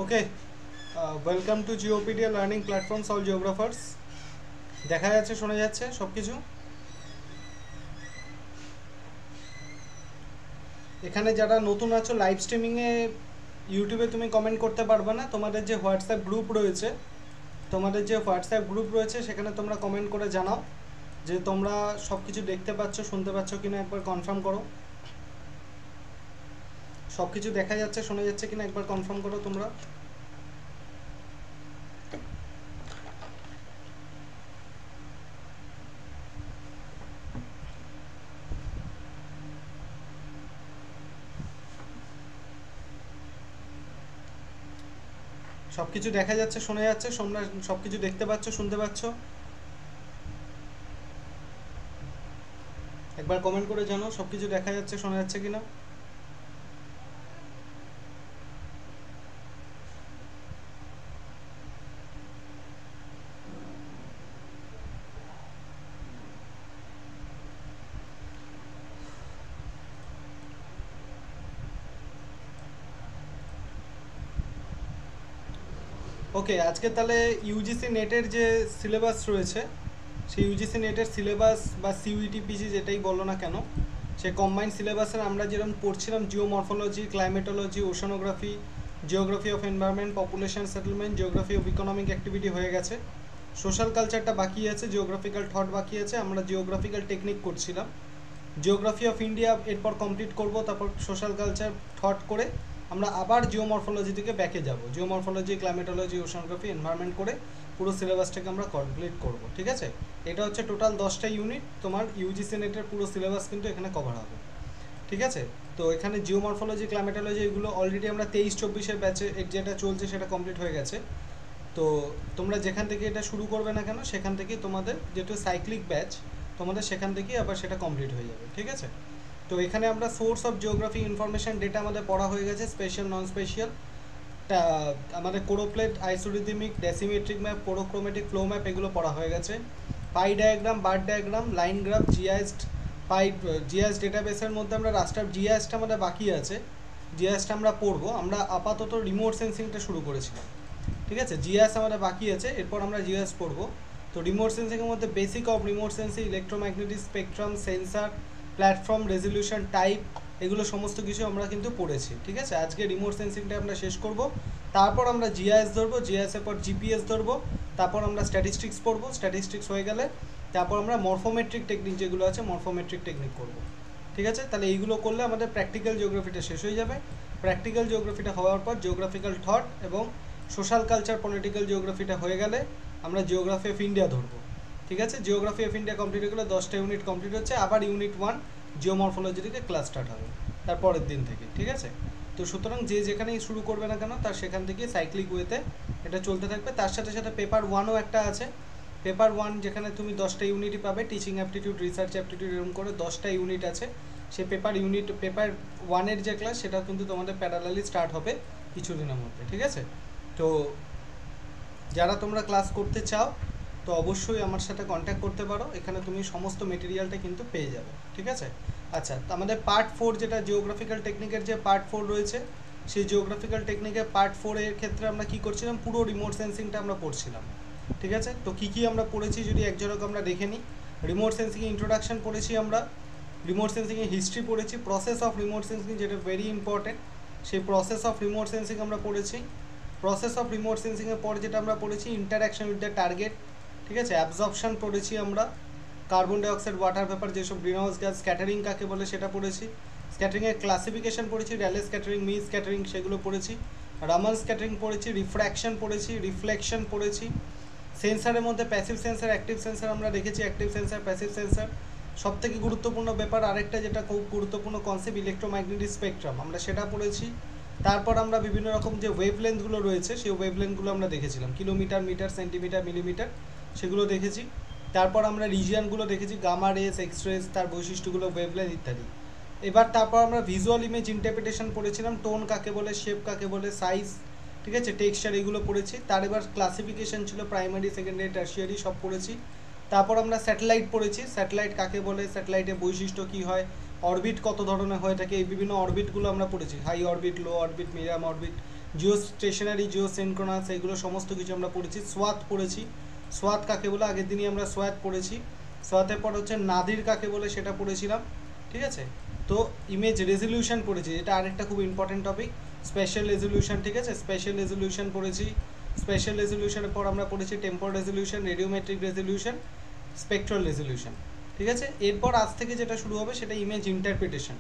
Okay, welcome to Geopedia learning platforms all geographers. দেখা যাচ্ছে, শোনা যাচ্ছে সব কিছু। এখানে যারা নতুন আছো লাইভ স্ট্রিমিংয়ে ইউটিউবে তুমি কমেন্ট করতে পারবে না। তোমাদের যে হোয়াটসঅ্যাপ গ্রুপ রয়েছে সেখানে তোমরা কমেন্ট করে জানাও যে তোমরা সব কিছু দেখতে পাচ্ছ, শুনতে পাচ্ছ কিনা একবার কনফার্ম করো। সব কিছু দেখা যাচ্ছে, শোনা যাচ্ছে কিনা একবার কনফার্ম করো তোমরা। সব কিছু দেখা যাচ্ছে, শোনা যাচ্ছে, তোমরা সব কিছু দেখতে পাচ্ছ, শুনতে পাচ্ছ। একবার কমেন্ট করে জানো সব কিছু দেখা যাচ্ছে, শোনা যাচ্ছে কিনা। ওকে, আজকে তাহলে ইউজিসি নেটের যে সিলেবাস রয়েছে সেই ইউজিসি নেটের সিলেবাস বা সিইউটি পিজি যেটাই বলো না কেন, সে কম্বাইন্ড সিলেবাসের আমরা যেরকম পড়ছিলাম geomorphology, climatology, oceanography, geography of environment, population settlement, geography of economic activity হয়ে গেছে। সোশ্যাল কালচারটা বাকি আছে, জিওগ্রাফিক্যাল থট বাকি আছে। আমরা জিওগ্রাফিক্যাল টেকনিক করছিলাম। জিওগ্রাফি অফ ইন্ডিয়া এরপর কমপ্লিট করব, তারপর সোশ্যাল কালচার থট করে আমরা আবার জিওমরফোলজি থেকে ব্যাকে যাব। জিওমরফোলজি, ক্লাইমেটোলজি, ওশানোগ্রাফি, এনভায়রনমেন্ট করে পুরো সিলেবাসটাকে আমরা কমপ্লিট করব। ঠিক আছে, এটা হচ্ছে টোটাল 10টা ইউনিট। তোমার ইউজিসি নেটের পুরো সিলেবাস কিন্তু এখানে কভার হবে। ঠিক আছে, তো এখানে জিওমরফোলজি, ক্লাইমেটোলজি এগুলো অলরেডি আমরা 23-24-এর ব্যাচে যেটা চলছে সেটা কমপ্লিট হয়ে গেছে। তো তোমরা যেখান থেকে এটা শুরু করবে না কেন সেখান থেকেই তোমাদের যেহেতু সাইক্লিক ব্যাচ, তোমাদের সেখান থেকেই আবার সেটা কমপ্লিট হয়ে যাবে। ঠিক আছে, তো এখানে আমরা source of geography, information, data আমাদের পড়া হয়ে গেছে। স্পেশাল, নন স্পেশাল, আমাদের choropleth, isarithmic, dasymetric map, polychromatic flow map এগুলো পড়া হয়ে গেছে। Pie diagram, bar diagram, line graph, জিআইএসড, জিআইএস ডেটাবেসের মধ্যে আমরা রাস্টার জিআইএসটা আমাদের বাকি আছে। জিআইএসটা আমরা পড়বো। আমরা আপাতত রিমোট সেন্সিংটা শুরু করেছিলাম। ঠিক আছে, জিআইএস আমাদের বাকি আছে, এরপর আমরা জিআইএস পড়বো। তো রিমোট সেন্সিংয়ের মধ্যে basic of remote sensing, electromagnetic spectrum, sensor, platform, resolution, type, এগুলো সমস্ত কিছু আমরা কিন্তু পড়েছি। ঠিক আছে, আজকে রিমোট সেন্সিংটা আমরা শেষ করব। তারপর আমরা জিআইএস ধরবো, জিআইএসের পর জিপিএস ধরবো। তারপর আমরা স্ট্যাটিস্টিক্স পড়বো। স্ট্যাটিস্টিক্স হয়ে গেলে তারপর আমরা মরফোমেট্রিক টেকনিক যেগুলো আছে মরফোমেট্রিক টেকনিক করব। ঠিক আছে, তাহলে এইগুলো করলে আমাদের প্র্যাকটিক্যাল জিওগ্রাফিটা শেষ হয়ে যাবে। প্র্যাকটিক্যাল জিওগ্রাফিটা হওয়ার পর জিওগ্রাফিক্যাল থট এবং সোশ্যাল কালচার, পলিটিক্যাল জিওগ্রাফিটা হয়ে গেলে আমরা জিওগ্রাফি অফ ইন্ডিয়া ধরবো। ঠিক আছে, জিওগ্রাফি অফ ইন্ডিয়া কমপ্লিট হয়ে গেলে 10টা ইউনিট কমপ্লিট হচ্ছে। আবার ইউনিট 1 জিওমরফোলজি থেকে ক্লাস স্টার্ট হবে তারপরের দিন থেকে। ঠিক আছে, তো সুতরাং যে যেখানেই শুরু করবে না কেন তার সেখান থেকে সাইক্লিক ওয়েতে এটা চলতে থাকবে। তার সাথে সাথে পেপার 1ও একটা আছে। পেপার 1 যেখানে তুমি 10টা ইউনিটই পাবে, টিচিং অ্যাপটিটিউড, রিসার্চ অ্যাপটিটিউড, এরকম করে 10টা ইউনিট আছে। সে পেপার 1-এর যে ক্লাস সেটা কিন্তু তোমাদের প্যারালালি স্টার্ট হবে কিছুদিনের মধ্যে। ঠিক আছে, তো যারা তোমরা ক্লাস করতে চাও তো অবশ্যই আমার সাথে কন্ট্যাক্ট করতে পারো। এখানে তুমি সমস্ত মেটেরিয়ালটা কিন্তু পেয়ে যাবে। ঠিক আছে, আচ্ছা, তো আমাদের পার্ট 4 যেটা জিওগ্রাফিক্যাল টেকনিকের যে পার্ট 4 রয়েছে, সেই জিওগ্রাফিক্যাল টেকনিকের পার্ট 4-এর ক্ষেত্রে আমরা কি করছিলাম, পুরো রিমোট সেন্সিংটা আমরা পড়ছিলাম। ঠিক আছে, তো কী কী আমরা পড়েছি যদি এক ঝলক আমরা দেখে নিই। রিমোট সেন্সিংয়ে ইন্ট্রোডাকশন পড়েছি আমরা, রিমোট সেন্সিংয়ে হিস্ট্রি পড়েছি, প্রসেস অফ রিমোট সেন্সিং যেটা ভেরি ইম্পর্টেন্ট, সেই প্রসেস অফ রিমোট সেন্সিং আমরা পড়েছি। প্রসেস অফ রিমোট সেন্সিংয়ের পর যেটা আমরা পড়েছি ইন্টারঅ্যাকশন উইথ দ্য টার্গেট। ঠিক আছে, অ্যাবজর্পশন পড়েছি আমরা, কার্বন ডাইঅক্সাইড, ওয়াটার ভেপার, যেসব গ্রিন হাউস গ্যাস, স্ক্যাটারিং কাকে বলে সেটা পড়েছি। স্ক্যাটারিংয়ের ক্লাসিফিকেশন পড়েছি, র্যালে স্ক্যাটারিং, মি স্ক্যাটারিং, সেগুলো পড়েছি। রামান স্ক্যাটারিং পড়েছি, রিফ্র্যাকশন পড়েছি, রিফ্লেকশন পড়েছি। সেন্সারের মধ্যে প্যাসিভ সেন্সার, অ্যাক্টিভ সেন্সার আমরা দেখেছি, অ্যাক্টিভ সেন্সার, প্যাসিভ সেন্সার। সবথেকে গুরুত্বপূর্ণ ব্যাপার আরেকটা যেটা খুব গুরুত্বপূর্ণ কনসেপ্ট, ইলেকট্রোম্যাগনেটিক স্পেকট্রাম, আমরা সেটা পড়েছি। তারপর আমরা বিভিন্ন রকম যে ওয়েভলেন্থগুলো রয়েছে সেই ওয়েভলেন্থগুলো আমরা দেখেছিলাম, কিলোমিটার, মিটার, সেন্টিমিটার, মিলিমিটার, সেগুলো দেখেছি। তারপর আমরা রিজিয়ানগুলো দেখেছি, গামা রেস, এক্স রেস, তার বৈশিষ্ট্যগুলো, ওয়েভলেন্থ ইত্যাদি। এবার তারপর আমরা ভিজুয়াল ইমেজ ইন্টারপ্রিটেশন পড়েছিলাম, টোন কাকে বলে, শেপ কাকে বলে, সাইজ, ঠিক আছে, টেক্সচার, এগুলো পড়েছি। তার এবার ক্লাসিফিকেশন ছিল প্রাইমারি, সেকেন্ডারি, টার্সিয়ারি, সব পড়েছি। তারপর আমরা স্যাটেলাইট পড়েছি, স্যাটেলাইট কাকে বলে, স্যাটেলাইটের বৈশিষ্ট্য কী হয়, অরবিট কত ধরনের হয়ে থাকে, এই বিভিন্ন অরবিটগুলো আমরা পড়েছি, high orbit, low orbit, medium orbit, geostationary, geosynchronous, এগুলো সমস্ত কিছু আমরা পড়েছি। সোয়াত পড়েছি, সোয়াত কাকে বলে আগের দিনই আমরা সোয়াত পড়েছি। সোয়াতের পর হচ্ছে নাদির কাকে বলে সেটা পড়েছিলাম, ঠিক আছে। তো ইমেজ রেজলিউশন পড়েছি, এটা আরেকটা খুব ইম্পর্টেন্ট টপিক, স্পেশাল রেজলিউশন, ঠিক আছে। স্পেশাল রেজলিউশন পড়েছি। স্পেশাল রেজলিউশনের পর আমরা পড়েছি temporal resolution, radiometric resolution, spectral resolution, ঠিক আছে। এরপর আজ থেকে যেটা শুরু হবে সেটা ইমেজ ইন্টারপ্রিটেশন,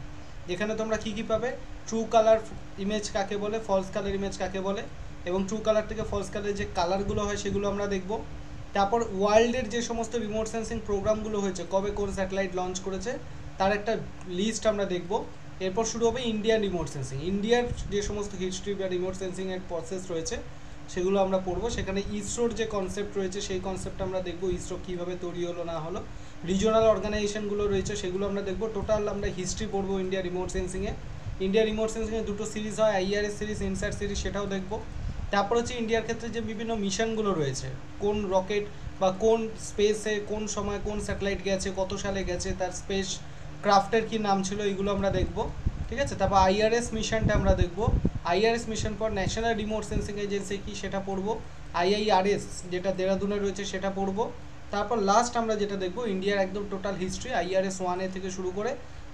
যেখানে তোমরা কী কী পাবে, ট্রু কালার ইমেজ কাকে বলে, ফলস কালার ইমেজ কাকে বলে, এবং ট্রু কালার থেকে ফলস কালারের যে কালারগুলো হয় সেগুলো আমরা দেখব। তারপর ওয়ার্ল্ডের যে সমস্ত রিমোট সেন্সিং প্রোগ্রামগুলো হয়েছে, কবে কোন স্যাটেলাইট লঞ্চ করেছে তার একটা লিস্ট আমরা দেখব। এরপর শুরু হবে ইন্ডিয়ান রিমোট সেন্সিং, ইন্ডিয়ার যে সমস্ত হিস্ট্রি বা রিমোট সেন্সিংয়ের প্রসেস রয়েছে সেগুলো আমরা পড়বো। সেখানে ইসরোর যে কনসেপ্ট রয়েছে সেই কনসেপ্ট আমরা দেখবো, ইসরো কীভাবে তৈরি হলো না হলো, রিজনাল অর্গানাইজেশনগুলো রয়েছে সেগুলো আমরা দেখবো। টোটাল আমরা হিস্ট্রি পড়বো ইন্ডিয়া রিমোট সেন্সিংয়ে। ইন্ডিয়া রিমোট সেন্সিংয়ে দুটো সিরিজ হয়, আইআরএস সিরিজ, ইনস্যাট সিরিজ, সেটাও দেখবো। তারপর হচ্ছে ইন্ডিয়ার ক্ষেত্রে যে বিভিন্ন মিশনগুলো রয়েছে, কোন রকেট বা কোন স্পেসে কোন সময় কোন স্যাটেলাইট গেছে, কত সালে গেছে, তার স্পেস ক্রাফটের কী নাম ছিল, এগুলো আমরা দেখবো, ঠিক আছে। তারপর আইআরএস মিশনটা আমরা দেখবো। আইআরএস মিশন পর ন্যাশনাল রিমোট সেন্সিং এজেন্সি কি সেটা পড়বো। আইআইআরএস যেটা দেরাদুনে রয়েছে সেটা পড়বো। তারপর লাস্ট আমরা যেটা দেখবো ইন্ডিয়ার একদম টোটাল হিস্ট্রি, আইআরএস 1 থেকে শুরু করে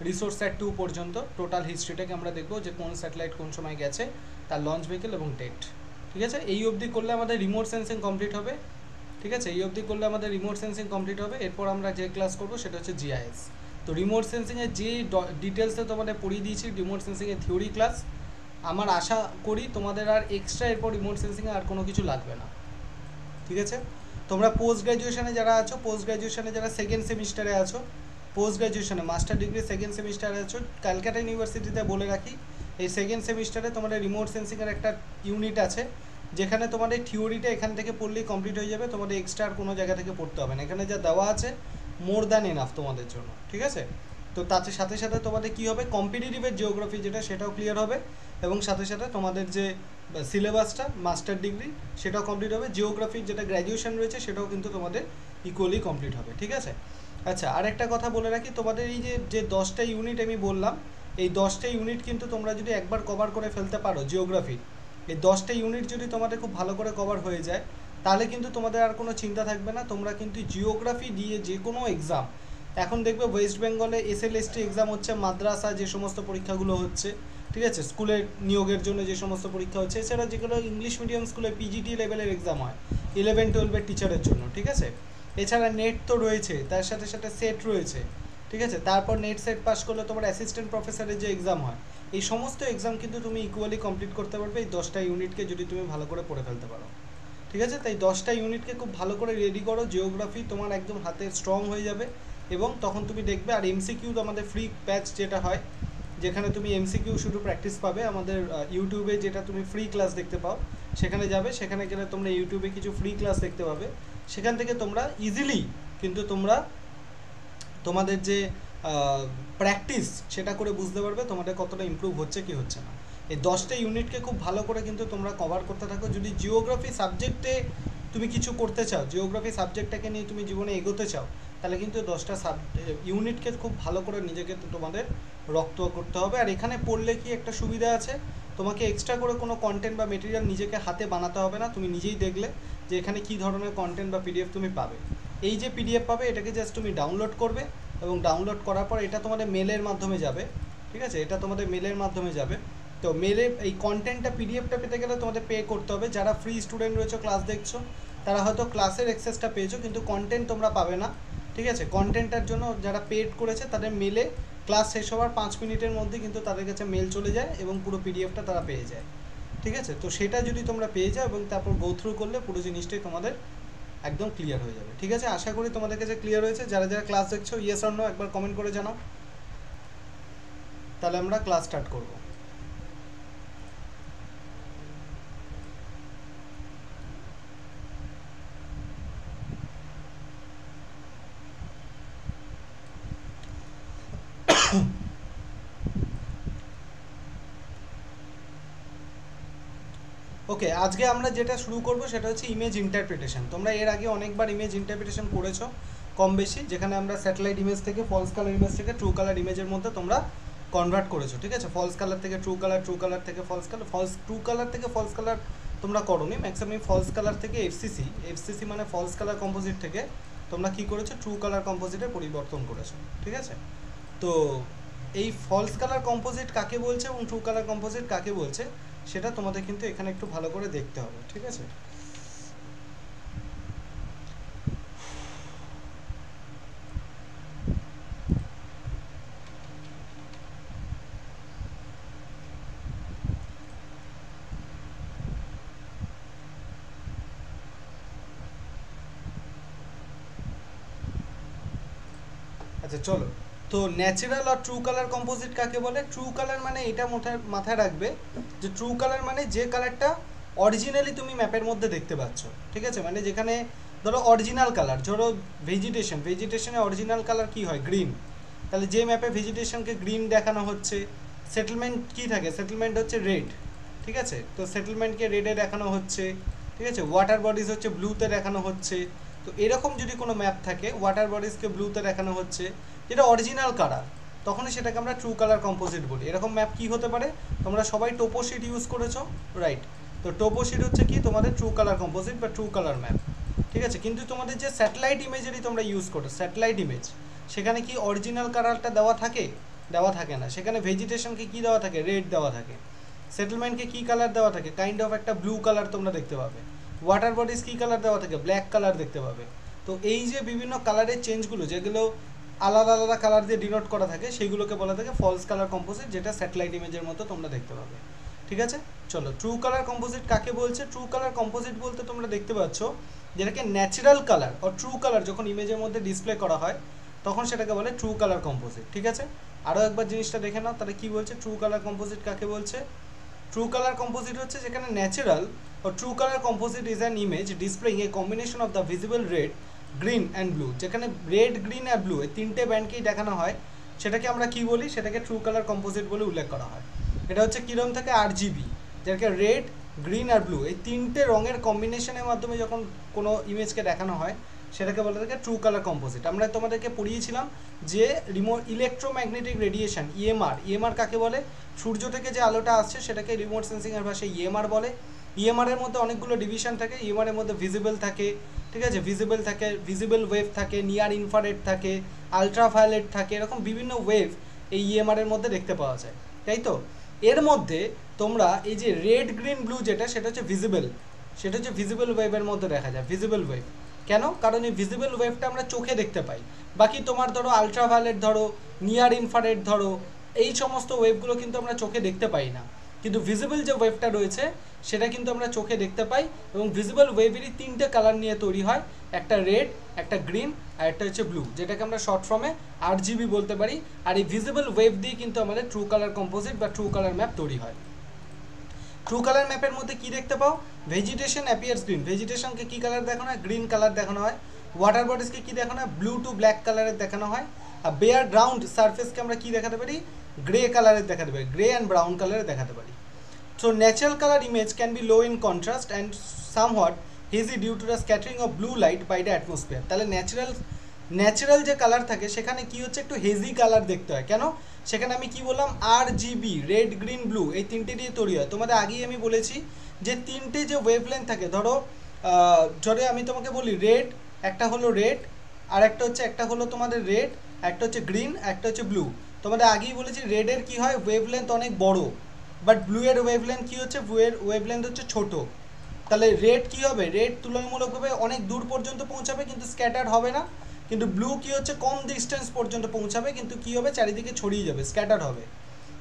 রিসোর্সস্যাট 2 পর্যন্ত টোটাল হিস্ট্রিটাকে আমরা দেখবো, যে কোন স্যাটেলাইট কোন সময় গেছে, তার লঞ্চ ভেহিকেল এবং ডেট, ঠিক আছে। এই অবধি করলে আমাদের রিমোট সেন্সিং কমপ্লিট হবে, ঠিক আছে। এই অবধি করলে আমাদের রিমোট সেন্সিং কমপ্লিট হবে। এরপর আমরা যে ক্লাস করবো সেটা হচ্ছে জিআইএস। তো রিমোট সেন্সিংয়ের যে ডিটেলসে তোমাদের পড়িয়ে দিয়েছি রিমোট সেন্সিংয়ের থিওরি ক্লাস, আমার আশা করি তোমাদের আর এক্সট্রা এরপর রিমোট সেন্সিংয়ে আর কোনো কিছু লাগবে না, ঠিক আছে। তোমরা পোস্ট গ্র্যাজুয়েশনে যারা আছো, পোস্ট গ্র্যাজুয়েশনে যারা সেকেন্ড সেমিস্টারে আছো, পোস্ট গ্র্যাজুয়েশনে মাস্টার ডিগ্রি সেকেন্ড সেমিস্টারে আছো, ক্যালকাটা ইউনিভার্সিটিতে বলে রাখি এই সেকেন্ড সেমিস্টারে তোমাদের রিমোট সেন্সিংয়ের একটা ইউনিট আছে, যেখানে তোমাদের থিওরিটা এখান থেকে পড়লেই কমপ্লিট হয়ে যাবে, তোমাদের এক্সট্রা আর কোনো জায়গা থেকে পড়তে হবে না। এখানে যা দেওয়া আছে মোর দ্যান এনাফ তোমাদের জন্য, ঠিক আছে। তো তার সাথে সাথে তোমাদের কী হবে, কম্পিটিটিভের জিওগ্রাফি যেটা সেটাও ক্লিয়ার হবে, এবং সাথে সাথে তোমাদের যে সিলেবাসটা মাস্টার ডিগ্রি সেটাও কমপ্লিট হবে। জিওগ্রাফির যেটা গ্র্যাজুয়েশন রয়েছে সেটাও কিন্তু তোমাদের ইকুয়ালি কমপ্লিট হবে, ঠিক আছে। আচ্ছা, আরেকটা কথা বলে রাখি, তোমাদের এই যে 10টা ইউনিট আমি বললাম, এই 10টা ইউনিট কিন্তু তোমরা যদি একবার কভার করে ফেলতে পারো জিওগ্রাফি, এই 10টা ইউনিট যদি তোমাদের খুব ভালো করে কভার হয়ে যায়, তাহলে কিন্তু তোমাদের আর কোনো চিন্তা থাকবে না, তোমরা কিন্তু জিওগ্রাফি দিয়ে যে কোনো এক্সাম, এখন দেখবে ওয়েস্ট বেঙ্গলে এসএলএসটি এক্সাম হচ্ছে, মাদ্রাসা যে সমস্ত পরীক্ষাগুলো হচ্ছে, ঠিক আছে, স্কুলের নিয়োগের জন্য যে সমস্ত পরীক্ষা হচ্ছে, এছাড়া যেগুলো ইংলিশ মিডিয়াম স্কুলে পিজিটি লেভেলের এক্সাম হয় 11-12 টিচারের জন্য, ঠিক আছে। এছাড়া নেট তো রয়েছে, তার সাথে সাথে সেট রয়েছে, ঠিক আছে। তারপর নেট সেট পাস করলে তোমার অ্যাসিস্ট্যান্ট প্রফেসরের যে এক্সাম হয়, এই সমস্ত এক্সাম কিন্তু তুমি ইকুয়ালি কমপ্লিট করতে পারবে এই 10টা ইউনিটকে যদি তুমি ভালো করে পড়ে ফেলতে পারো, ঠিক আছে। তাই 10টা ইউনিটকে খুব ভালো করে রেডি করো, জিওগ্রাফি তোমার একদম হাতে স্ট্রং হয়ে যাবে, এবং তখন তুমি দেখবে। আর এমসিকিউ তো আমাদের ফ্রি ব্যাচ যেটা হয়, যেখানে তুমি এমসিকিউ শুধু প্র্যাকটিস পাবে, আমাদের ইউটিউবে যেটা তুমি ফ্রি ক্লাস দেখতে পাও, সেখানে যাবে, সেখানে গেলে তোমরা ইউটিউবে কিছু ফ্রি ক্লাস দেখতে পাবে, সেখান থেকে তোমরা ইজিলি কিন্তু তোমরা তোমাদের যে প্র্যাকটিস সেটা করে বুঝতে পারবে তোমাদের কতটা ইমপ্রুভ হচ্ছে কি হচ্ছে না। এই 10টা ইউনিটকে খুব ভালো করে কিন্তু তোমরা কভার করতে থাকো। যদি জিওগ্রাফি সাবজেক্টে তুমি কিছু করতে চাও, জিওগ্রাফি সাবজেক্টটাকে নিয়ে তুমি জীবনে এগোতে চাও, তাহলে কিন্তু 10টা ইউনিটকে খুব ভালো করে নিজেকে তোমাদের রক্ত করতে হবে। আর এখানে পড়লে কি একটা সুবিধা আছে, তোমাকে এক্সট্রা করে কোনো কন্টেন্ট বা মেটেরিয়াল নিজেকে হাতে বানাতে হবে না, তুমি নিজেই দেখলে যে এখানে কী ধরনের কন্টেন্ট বা পিডিএফ তুমি পাবে। এই যে পিডিএফ পাবে এটাকে জাস্ট তুমি ডাউনলোড করবে, এবং ডাউনলোড করার পর এটা তোমাদের মেলের মাধ্যমে যাবে, ঠিক আছে, এটা তোমাদের মেলের মাধ্যমে যাবে। তো মেলে এই কন্টেন্টটা পিডিএফটা পেতে গেলে তোমাদের পে করতে হবে। যারা ফ্রি স্টুডেন্ট রয়েছে ক্লাস দেখছো, তারা হয়তো ক্লাসের অ্যাক্সেসটা পেয়েছো, কিন্তু কন্টেন্ট তোমরা পাবে না, ঠিক আছে। কন্টেন্টটার জন্য যারা পেড করেছে তাদের মেলে ক্লাস শেষ হওয়ার 5 মিনিটের মধ্যে কিন্তু তাদের কাছে মেল চলে যায়, এবং পুরো পিডিএফটা তারা পেয়ে যায়, ঠিক আছে। তো সেটা যদি তোমরা পেয়ে যাও এবং তারপর গো থ্রু করলে পুরো জিনিসটাই তোমাদের একদম ক্লিয়ার হয়ে যাবে, ঠিক আছে। আশা করি তোমাদের কাছে ক্লিয়ার হয়েছে। যারা যারা ক্লাস দেখছো ইয়েস অর নো একবার কমেন্ট করে জানাও, তাহলে আমরা ক্লাস স্টার্ট করব। ওকে, আজকে আমরা যেটা শুরু করব সেটা হচ্ছে ইমেজ ইন্টারপ্রিটেশন। তোমরা এর আগে অনেকবার ইমেজ ইন্টারপ্রিটেশন করেছো কম বেশি, যেখানে আমরা স্যাটেলাইট ইমেজ থেকে ফলস কালার ইমেজ থেকে ট্রু কালার ইমেজের মধ্যে তোমরা কনভার্ট করেছো, ঠিক আছে, ফলস কালার থেকে ট্রু কালার, ট্রু কালার থেকে ফলস কালার, ট্রু কালার থেকে ফলস কালার তোমরা করোনি, ম্যাক্সিমাম ফলস কালার থেকে এফসিসি মানে ফলস কালার কম্পোজিট থেকে তোমরা কি করেছো, ট্রু কালার কম্পোজিটে পরিবর্তন করেছো, ঠিক আছে। তো এই ফলস কালার কম্পোজিট কাকে বলছে এবং ট্রু কালার কম্পোজিট কাকে বলছে সেটা তোমাদের কিন্তু এখানে একটু ভালো করে দেখতে হবে, ঠিক আছে। আচ্ছা চলো, তো ন্যাচারাল আর ট্রু কালার কম্পোজিট কাকে বলে? ট্রু কালার মানে এটা মাথায় রাখবে যে ট্রু কালার মানে যে কালারটা অরিজিনালি তুমি ম্যাপের মধ্যে দেখতে পাচ্ছ, ঠিক আছে, মানে যেখানে ধরো অরিজিনাল কালার, ধরো ভেজিটেশনে অরিজিনাল কালার কি হয়, গ্রিন, তাহলে যে ম্যাপে ভেজিটেশনকে গ্রিন দেখানো হচ্ছে, সেটেলমেন্ট কি থাকে, সেটেলমেন্ট হচ্ছে রেড, ঠিক আছে, তো সেটেলমেন্টকে রেডে দেখানো হচ্ছে, ঠিক আছে, ওয়াটার বডিজ হচ্ছে ব্লুতে দেখানো হচ্ছে। তো এরকম যদি কোনো ম্যাপ থাকে ওয়াটার বডিজকে ব্লুতে দেখানো হচ্ছে যেটা অরিজিনাল কালার, তখনই সেটাকে আমরা ট্রু কালার কম্পোজিট বলি। এরকম ম্যাপ কি হতে পারে, তোমরা সবাই টোপোশিট ইউজ করেছো, রাইট, তো টোপোশিট হচ্ছে কি তোমাদের ট্রু কালার কম্পোজিট বা ট্রু কালার ম্যাপ, ঠিক আছে। কিন্তু তোমাদের যে স্যাটেলাইট ইমেজারি তোমরা ইউজ করো, স্যাটেলাইট ইমেজ, সেখানে কি অরিজিনাল কালারটা দেওয়া থাকে? দেওয়া থাকে না, সেখানে ভেজিটেশনকে কি দেওয়া থাকে, রেড দেওয়া থাকে, সেটেলমেন্টকে কি কালার দেওয়া থাকে, কাইন্ড অফ একটা ব্লু কালার তোমরা দেখতে পাবে, ওয়াটার বডিজ কি কালার দেওয়া থাকে, ব্ল্যাক কালার দেখতে পাবে। তো এই যে বিভিন্ন কালারের চেঞ্জগুলো যেগুলো আলাদা আলাদা কালার দিয়ে ডিনোট করা থাকে সেইগুলোকে বলা থাকে ফলস কালার কম্পোজিট, যেটা স্যাটেলাইট ইমেজের মতো তোমরা দেখতে পাবে, ঠিক আছে। চলো, ট্রু কালার কম্পোজিট কাকে বলছে? ট্রু কালার কম্পোজিট বলতে তোমরা দেখতে পাচ্ছ যেটাকে ন্যাচারাল কালার ও ট্রু কালার যখন ইমেজের মধ্যে ডিসপ্লে করা হয় তখন সেটাকে বলে ট্রু কালার কম্পোজিট, ঠিক আছে। আরও একবার জিনিসটা দেখে নাও তাহলে কি বলছে, ট্রু কালার কম্পোজিট কাকে বলছে। ট্রু কালার কম্পোজিট হচ্ছে যেখানে ন্যাচারাল ও true colour composite is an image displaying a combination of the visible red, green and blue, যেখানে রেড, গ্রিন আর ব্লু এই তিনটে ব্যান্ডকেই দেখানো হয়, সেটাকে আমরা কি বলি, সেটাকে ট্রু কালার কম্পোজিট বলে উল্লেখ করা হয়। এটা হচ্ছে কীরকম থাকে, RGB, যেটাকে রেড, গ্রিন আর ব্লু এই তিনটে রঙের কম্বিনেশনের মাধ্যমে যখন কোনো ইমেজকে দেখানো হয় সেটাকে বলা থাকে ট্রু কালার কম্পোজিট। আমরা তোমাদেরকে পড়িয়েছিলাম যে ইলেকট্রোম্যাগনেটিক রেডিয়েশন, ইএমআর কাকে বলে, সূর্য থেকে যে আলোটা আসছে সেটাকে রিমোট সেন্সিংয়ের ভাষায় ইএমআর বলে। ইএমআরের মধ্যে অনেকগুলো ডিভিশন থাকে, ইএমআরের মধ্যে ভিজিবল থাকে, ঠিক আছে, ভিজিবল ওয়েভ থাকে, নিয়ার ইনফ্রারেড থাকে, আলট্রাভায়োলেট থাকে, এরকম বিভিন্ন ওয়েভ এই ইএমআরের মধ্যে দেখতে পাওয়া যায়, তাই তো। এর মধ্যে তোমরা এই যে রেড, গ্রিন, ব্লু যেটা, সেটা হচ্ছে ভিজিবল ওয়েভের মধ্যে দেখা যায়, ভিজিবল ওয়েভ। কেন? কারণ এই ভিজিবল ওয়েভটা আমরা চোখে দেখতে পাই, বাকি তোমার ধরো আলট্রাভায়োলেট ধরো, নিয়ার ইনফ্রারেড ধরো, এই সমস্ত ওয়েভগুলো কিন্তু আমরা চোখে দেখতে পাই না, কিন্তু ভিজিবল যে ওয়েভটা রয়েছে সেটা কিন্তু আমরা চোখে দেখতে পাই। এবং ভিজিবল ওয়েভেরই তিনটে কালার নিয়ে তৈরি হয়, একটা রেড, একটা গ্রিন আর একটা হচ্ছে ব্লু, যেটাকে আমরা শর্ট ফর্মে RGB বলতে পারি। আর এই ভিজিবল ওয়েভ দিয়ে কিন্তু আমাদের ট্রু কালার কম্পোজিট বা ট্রু কালার ম্যাপ তৈরি হয়। ট্রু কালার ম্যাপের মধ্যে কি দেখতে পাও, ভেজিটেশন অ্যাপিয়ার্স গ্রিন, ভেজিটেশনকে কি কালার দেখানো হয়, গ্রিন কালার দেখানো হয়। ওয়াটার বডিজকে কি দেখানো হয়, ব্লু টু ব্ল্যাক কালারের দেখানো হয়। আর বেয়ার গ্রাউন্ড সারফেসকে আমরা কি দেখাতে পারি, গ্রে কালারের দেখাতে পারি, গ্রে অ্যান্ড ব্রাউন কালারের দেখাতে পারি। So natural color image can be low in contrast and somewhat hazy due to the scattering of blue light by the atmosphere. তাহলে ন্যাচারাল যে কালার থাকে সেখানে কি হচ্ছে, একটু হেজি কালার দেখতে হয়। কেন? সেখানে আমি কি বললাম, RGB, রেড, গ্রিন, ব্লু এই তিনটে দিয়ে তৈরি হয়। তোমাদের আগেই আমি বলেছি যে তিনটে যে ওয়েভলেন্থ থাকে, ধরো আমি তোমাকে বলি রেড, একটা হলো রেড, আর একটা হলো তোমাদের রেড, একটা হচ্ছে গ্রিন, একটা হচ্ছে ব্লু। তোমাদের আগেই বলেছি রেডের কি হয়, ওয়েভলেন্থ অনেক বড়, বাট ব্লু এর ওয়েভলেন্থ কী হচ্ছে, ব্লু এর ওয়েভলেন্থ হচ্ছে ছোটো। তাহলে রেড কী হবে, রেড তুলনামূলকভাবে অনেক দূর পর্যন্ত পৌঁছাবে কিন্তু স্ক্যাটার হবে না, কিন্তু ব্লু কী হচ্ছে কম ডিস্টেন্স পর্যন্ত পৌঁছাবে কিন্তু কী হবে, চারিদিকে ছড়িয়ে যাবে, স্ক্যাটার হবে,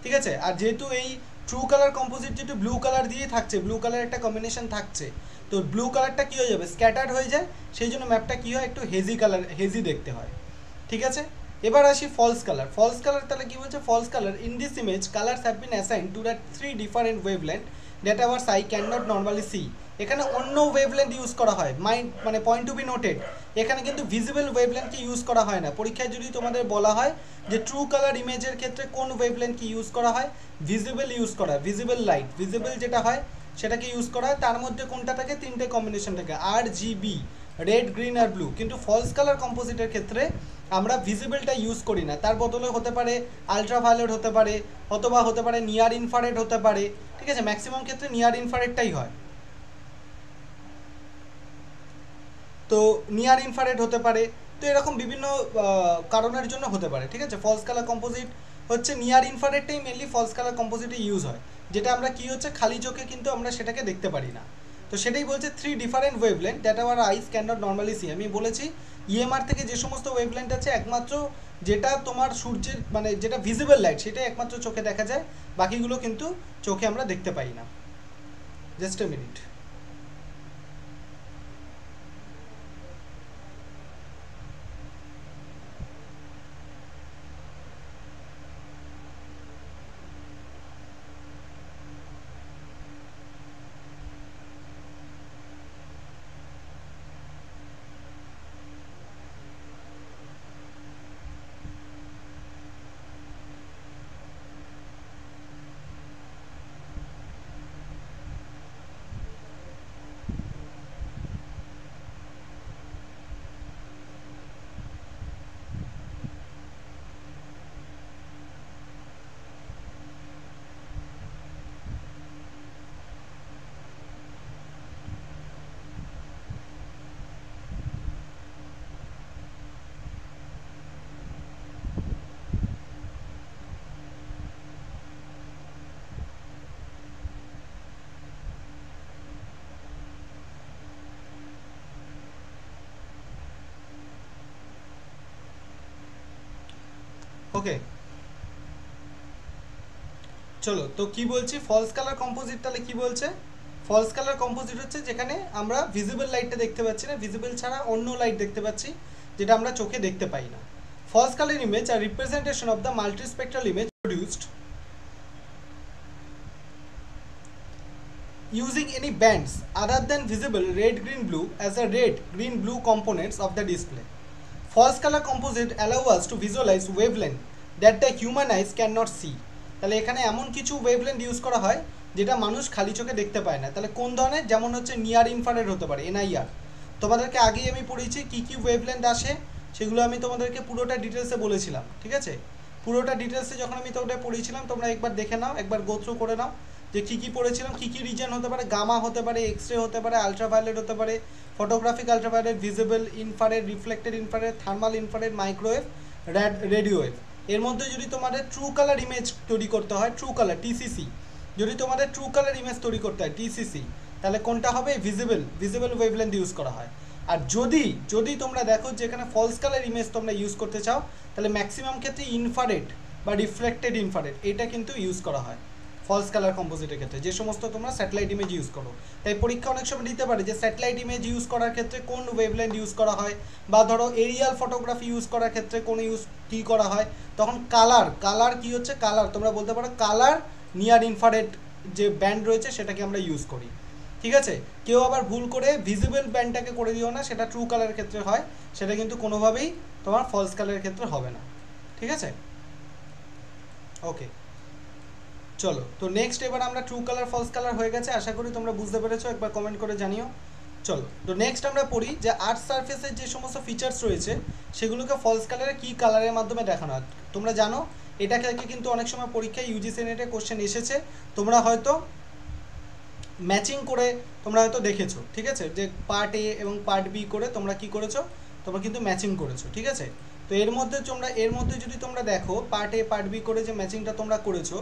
ঠিক আছে। আর যেহেতু এই ট্রু কালার কম্পোজিট যেহেতু ব্লু কালার দিয়ে থাকছে, ব্লু কালার একটা কম্বিনেশন থাকছে, তো ব্লু কালারটা কী হয়ে যাবে, স্ক্যাটার হয়ে যায়, সেই জন্য ম্যাপটা কী হয়, একটু হেজি দেখতে হয়, ঠিক আছে। এবার আসি ফলস কালার। তাহলে কি বলছে, false colour, in this image colours have been assigned to the 3 different wavelength that our eye can not normally see. এখানে অন্য ওয়েভলেন্থ ইউজ করা হয়, মানে পয়েন্ট টু বি নোটেড, এখানে কিন্তু ভিজিবল ওয়েভলেন্থকে ইউজ করা হয় না। পরীক্ষায় যদি তোমাদের বলা হয় যে ট্রু কালার ইমেজের ক্ষেত্রে কোন ওয়েভলেন্থকে ইউজ করা হয়, ভিজিবল ইউজ করা হয়, ভিজিবল লাইট, ভিজিবল যেটা হয় সেটাকে ইউজ করা হয়। তার মধ্যে কোনটা থাকে, তিনটে কম্বিনেশন থাকে, RGB, রেড, গ্রিন আর ব্লু। কিন্তু ফলস কালার কম্পোজিটের ক্ষেত্রে আমরা ভিজিবলটা ইউজ করি না, তার বদলে হতে পারে আলট্রাভায়োলেট হতে পারে, অথবা হতে পারে নিয়ার ইনফ্রারেড হতে পারে, ঠিক আছে? ম্যাক্সিমাম ক্ষেত্রে নিয়ার ইনফ্রারেডটাই হয়। তো নিয়ার ইনফ্রারেড হতে পারে, তো এরকম বিভিন্ন কারণের জন্য হতে পারে, ঠিক আছে? ফলস কালার কম্পোজিট হচ্ছে নিয়ার ইনফ্রারেডটাই মেনলি ফলস কালার কম্পোজিটে ইউজ হয়, যেটা আমরা কি হচ্ছে খালি চোখে কিন্তু আমরা সেটাকে দেখতে পারি না। তো সেটাই বলছে 3 different wavelength that our eyes can not normally see. আমি বলেছি ইএমআর থেকে যে সমস্ত ওয়েভলেন্থ আছে একমাত্র যেটা তোমার সূর্যের মানে যেটা ভিজিবল লাইট সেটাই একমাত্র চোখে দেখা যায়, বাকিগুলো কিন্তু চোখে আমরা দেখতে পাই না। Just a minute. ওকে, চলো তো কি বলছি ফলস কালার কম্পোজিট, তাহলে কি বলছে ফলস কালার কম্পোজিট হচ্ছে যেখানে আমরা ভিজিবল লাইটটা দেখতে পাচ্ছি না, ভিজিবল ছাড়া অন্য লাইট দেখতে পাচ্ছি যেটা আমরা চোখে দেখতে পাই না। ফলস কালার ইমেজ আর representation of the multispectral image produced using any bands other than visible red, green, blue as a red, green, blue components of the display. False color composite allow us to visualize wavelength that the human eyes cannot see. তাহলে এখানে এমন কিছু wavelength use করা হয় যেটা মানুষ খালি চোখে দেখতে পায় না। তাহলে কোন ধরনের, যেমন হচ্ছে নিয়ার ইনফ্রারেড হতে পারে, এনআইআর। তোমাদেরকে আগেই আমি পড়িয়েছি কী কী ওয়েভলেন্থ আসে, সেগুলো আমি তোমাদেরকে পুরোটা ডিটেলসে বলেছিলাম, ঠিক আছে? পুরোটা ডিটেলসে যখন আমি তোমাদের পড়িয়েছিলাম তোমরা একবার দেখে নাও, একবার গো থ্রু করে নাও যে কী কী পড়েছিলাম, কী কী রিজন হতে পারে। গামা হতে পারে, এক্সরে হতে পারে, আলট্রাভায়োলেট হতে পারে, photographic ultraviolet, visible infrared, reflected infrared, thermal infrared, microwave, radio wave. এর মধ্যে যদি তোমাদের ট্রু কালার ইমেজ তৈরি করতে হয়, ট্রু কালার টিসিসি, যদি তোমাদের ট্রু কালার ইমেজ তৈরি করতে হয় টিসিসি, তাহলে কোনটা হবে? ভিজিবল ওয়েভলেন্থ ইউজ করা হয়। আর যদি তোমরা দেখো যে এখানে ফলস কালার ইমেজ তোমরা ইউজ করতে চাও, তাহলে ম্যাক্সিমাম ক্ষেত্রে ইনফ্রারেড বা রিফ্লেক্টেড ইনফ্রারেড এটা কিন্তু ইউজ করা হয় ফলস কালার কম্পোজিটের ক্ষেত্রে, যে সমস্ত তোমরা স্যাটেলাইট ইমেজ ইউজ করো। তাই পরীক্ষা অনেক সময় দিতে পারে যে স্যাটেলাইট ইমেজ ইউজ করার ক্ষেত্রে কোন ওয়েভলেন্থ ইউজ করা হয়, বা ধরো এরিয়াল ফটোগ্রাফি ইউজ করার ক্ষেত্রে কোন কী করা হয়, তখন কালার কি হচ্ছে, কালার তোমরা বলতে পারো কালার নিয়ার ইনফ্রারেড যে ব্যান্ড রয়েছে সেটাকে আমরা ইউজ করি, ঠিক আছে? কেউ আবার ভুল করে ভিজিবল ব্যান্ডটাকে করে দিও না, সেটা ট্রু কালারের ক্ষেত্রে হয়, সেটা কিন্তু কোনোভাবেই তোমার ফলস কালারের ক্ষেত্রে হবে না, ঠিক আছে? ওকে, চলো তো নেক্সট এবার আমরা ট্রু কালার ফলস কালার হয়ে গেছে, আশা করি তোমরা বুঝতে পেরেছো, একবার কমেন্ট করে জানিও। চলো তো নেক্সট আমরা পড়ি যে আর্থ সারফেসের যে সমস্ত ফিচার্স রয়েছে সেগুলোকে ফলস কালারে কী কালারের মাধ্যমে দেখানো হয়। তোমরা জানো এটা থেকে কিন্তু অনেক সময় পরীক্ষায় ইউজিসি নেটে কোশ্চেন এসেছে, তোমরা হয়তো ম্যাচিং করে তোমরা হয়তো দেখেছো, ঠিক আছে? যে পার্ট এ এবং পার্ট বি করে তোমরা কি করেছো, তোমরা কিন্তু ম্যাচিং করেছো, ঠিক আছে? তো এর মধ্যে যদি তোমরা দেখো পার্ট এ পার্ট বি করে যে ম্যাচিংটা তোমরা করেছো,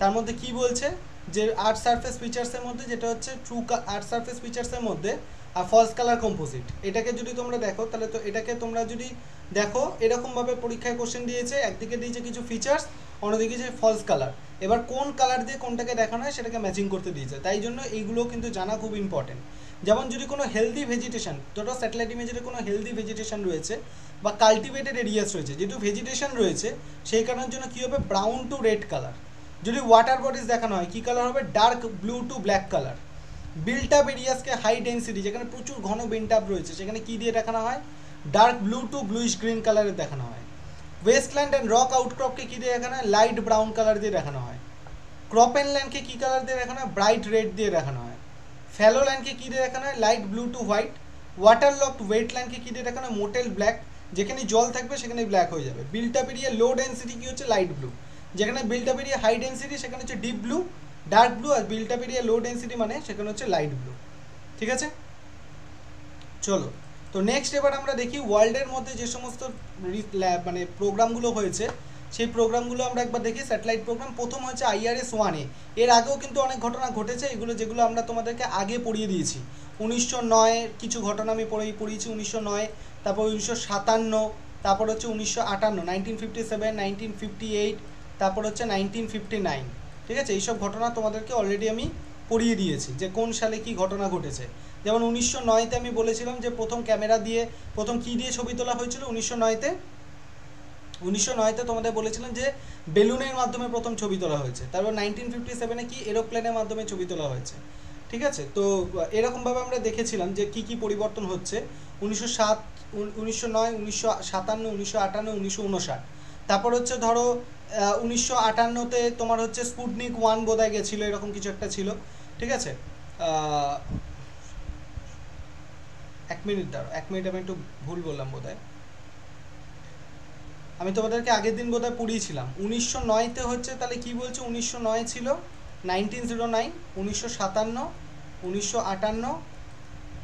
তার মধ্যে কি বলছে যে আর্থ সারফেস ফিচার্সের মধ্যে যেটা হচ্ছে ট্রু আর্থ সারফেস ফিচার্সের মধ্যে আর ফলস কালার কম্পোজিট, এটাকে যদি তোমরা দেখো তাহলে তো এটাকে তোমরা যদি দেখো এরকমভাবে পরীক্ষায় কোশ্চেন দিয়েছে, একদিকে দিয়েছে কিছু ফিচার্স, অন্যদিকে যে ফলস কালার, এবার কোন কালার দিয়ে কোনটাকে দেখানো হয় সেটাকে ম্যাচিং করতে দিয়েছে। তাই জন্য এইগুলো কিন্তু জানা খুব ইম্পর্টেন্ট। যেমন যদি কোনো হেলদি ভেজিটেশন, ধরো স্যাটেলাইট ইমেজের কোনো হেলদি ভেজিটেশন রয়েছে বা কাল্টিভেটেড এরিয়াস রয়েছে, যেহেতু ভেজিটেশন রয়েছে সেই কারণের জন্য কী হবে, ব্রাউন টু রেড কালার। যদি ওয়াটার বডিজ দেখানো হয় কী কালার হবে, dark blue to black colour. Built up এরিয়াসকে হাই ডেন্সিটি, যেখানে প্রচুর ঘন বিল্ট আপ রয়েছে সেখানে কী দিয়ে দেখানো হয়, dark blue to bluish green কালারের দেখানো হয়। ওয়েস্টল্যান্ড অ্যান্ড রক আউটক্রপকে কী দিয়ে দেখানো হয়, লাইট ব্রাউন কালার দিয়ে দেখানো হয়। ক্রপেনল্যান্ডকে কী কালার দিয়ে দেখানো হয়, ব্রাইট রেড দিয়ে দেখানো হয়। ফ্যালোল্যান্ডকে কী দিয়ে দেখানো হয়, light blue to white. Water logged ওয়েটল্যান্ডকে কী দিয়ে দেখানো, মোটেল ব্ল্যাক, যেখানে জল থাকবে সেখানে ব্ল্যাক হয়ে যাবে। Built up area low density কী হচ্ছে, লাইট ব্লু, যেখানে built up area high density সেখানে হচ্ছে ডিপ ব্লু ডার্ক ব্লু, আর built up area low density মানে সেখানে হচ্ছে লাইট ব্লু। ঠিক আছে, চলো তো নেক্সট এবার আমরা দেখি ওয়ার্ল্ডের মধ্যে যে সমস্ত মানে প্রোগ্রামগুলো হয়েছে সেই প্রোগ্রামগুলো আমরা একবার দেখি। স্যাটেলাইট প্রোগ্রাম প্রথম হচ্ছে IRS-1A। এর আগেও কিন্তু অনেক ঘটনা ঘটেছে, এগুলো যেগুলো আমরা তোমাদেরকে আগে পড়িয়ে দিয়েছি। 1909 কিছু ঘটনা আমি পড়িয়েছি 1909, তারপর 1957, তারপর হচ্ছে 1958, 1957, 1958, তারপর হচ্ছে 1959। ঠিক আছে, এইসব ঘটনা তোমাদেরকে অলরেডি আমি পড়িয়ে দিয়েছি যে কোন সালে কি ঘটনা ঘটেছে। যেমন 1909-তে আমি বলেছিলাম যে প্রথম ক্যামেরা দিয়ে প্রথম কী দিয়ে ছবি তোলা হয়েছিল 1909-তে তোমাদের বলেছিলাম যে বেলুনের মাধ্যমে প্রথম ছবি তোলা হয়েছে। তারপর 1957-এ কি এরোপ্লেনের মাধ্যমে ছবি তোলা হয়েছে। ঠিক আছে, তো এরকমভাবে আমরা দেখেছিলাম যে কি কি পরিবর্তন হচ্ছে 1907, 1909, 1957, 1958, 1959। তারপর হচ্ছে ধরো 1958-তে তোমার হচ্ছে স্পুটনিক 1 বোধহয় গেছিলো, এরকম কিছু একটা ছিল। ঠিক আছে, 1 মিনিট দাঁড়ো, 1 মিনিট, আমি একটু ভুল বললাম বোধহয়, আমি তোমাদেরকে আগের দিন বোধহয় পড়িয়েছিলাম 1909-তে হচ্ছে, তাহলে কি বলছে 1909 ছিল 1909, 1957, 1958,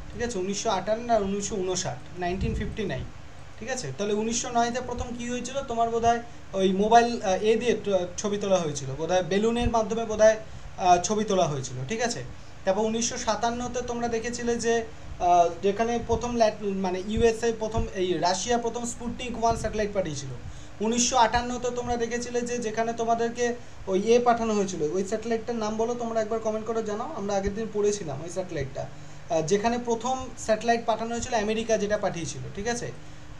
ঠিক আছে 1958 আর 1959, 1959। ঠিক আছে, তাহলে 1909-তে প্রথম কি হয়েছিল তোমার বোধহয় ওই মোবাইল দিয়ে ছবি তোলা হয়েছিল, বোধহয় বেলুনের মাধ্যমে বোধহয় ছবি তোলা হয়েছিল। ঠিক আছে, তারপর 1957-তে তোমরা দেখেছিলে যে যেখানে প্রথম মানে USA প্রথম এই রাশিয়া প্রথম স্পুটনিক 1 স্যাটেলাইট পাঠিয়েছিল। 1958-তে তোমরা দেখেছিলে যে যেখানে তোমাদেরকে ওই পাঠানো হয়েছিল, ওই স্যাটেলাইটটার নাম বলো তোমরা একবার কমেন্ট করে জানাও, আমরা আগের দিন পড়েছিলাম ওই স্যাটেলাইটটা, যেখানে প্রথম স্যাটেলাইট পাঠানো হয়েছিল আমেরিকা যেটা পাঠিয়েছিল। ঠিক আছে,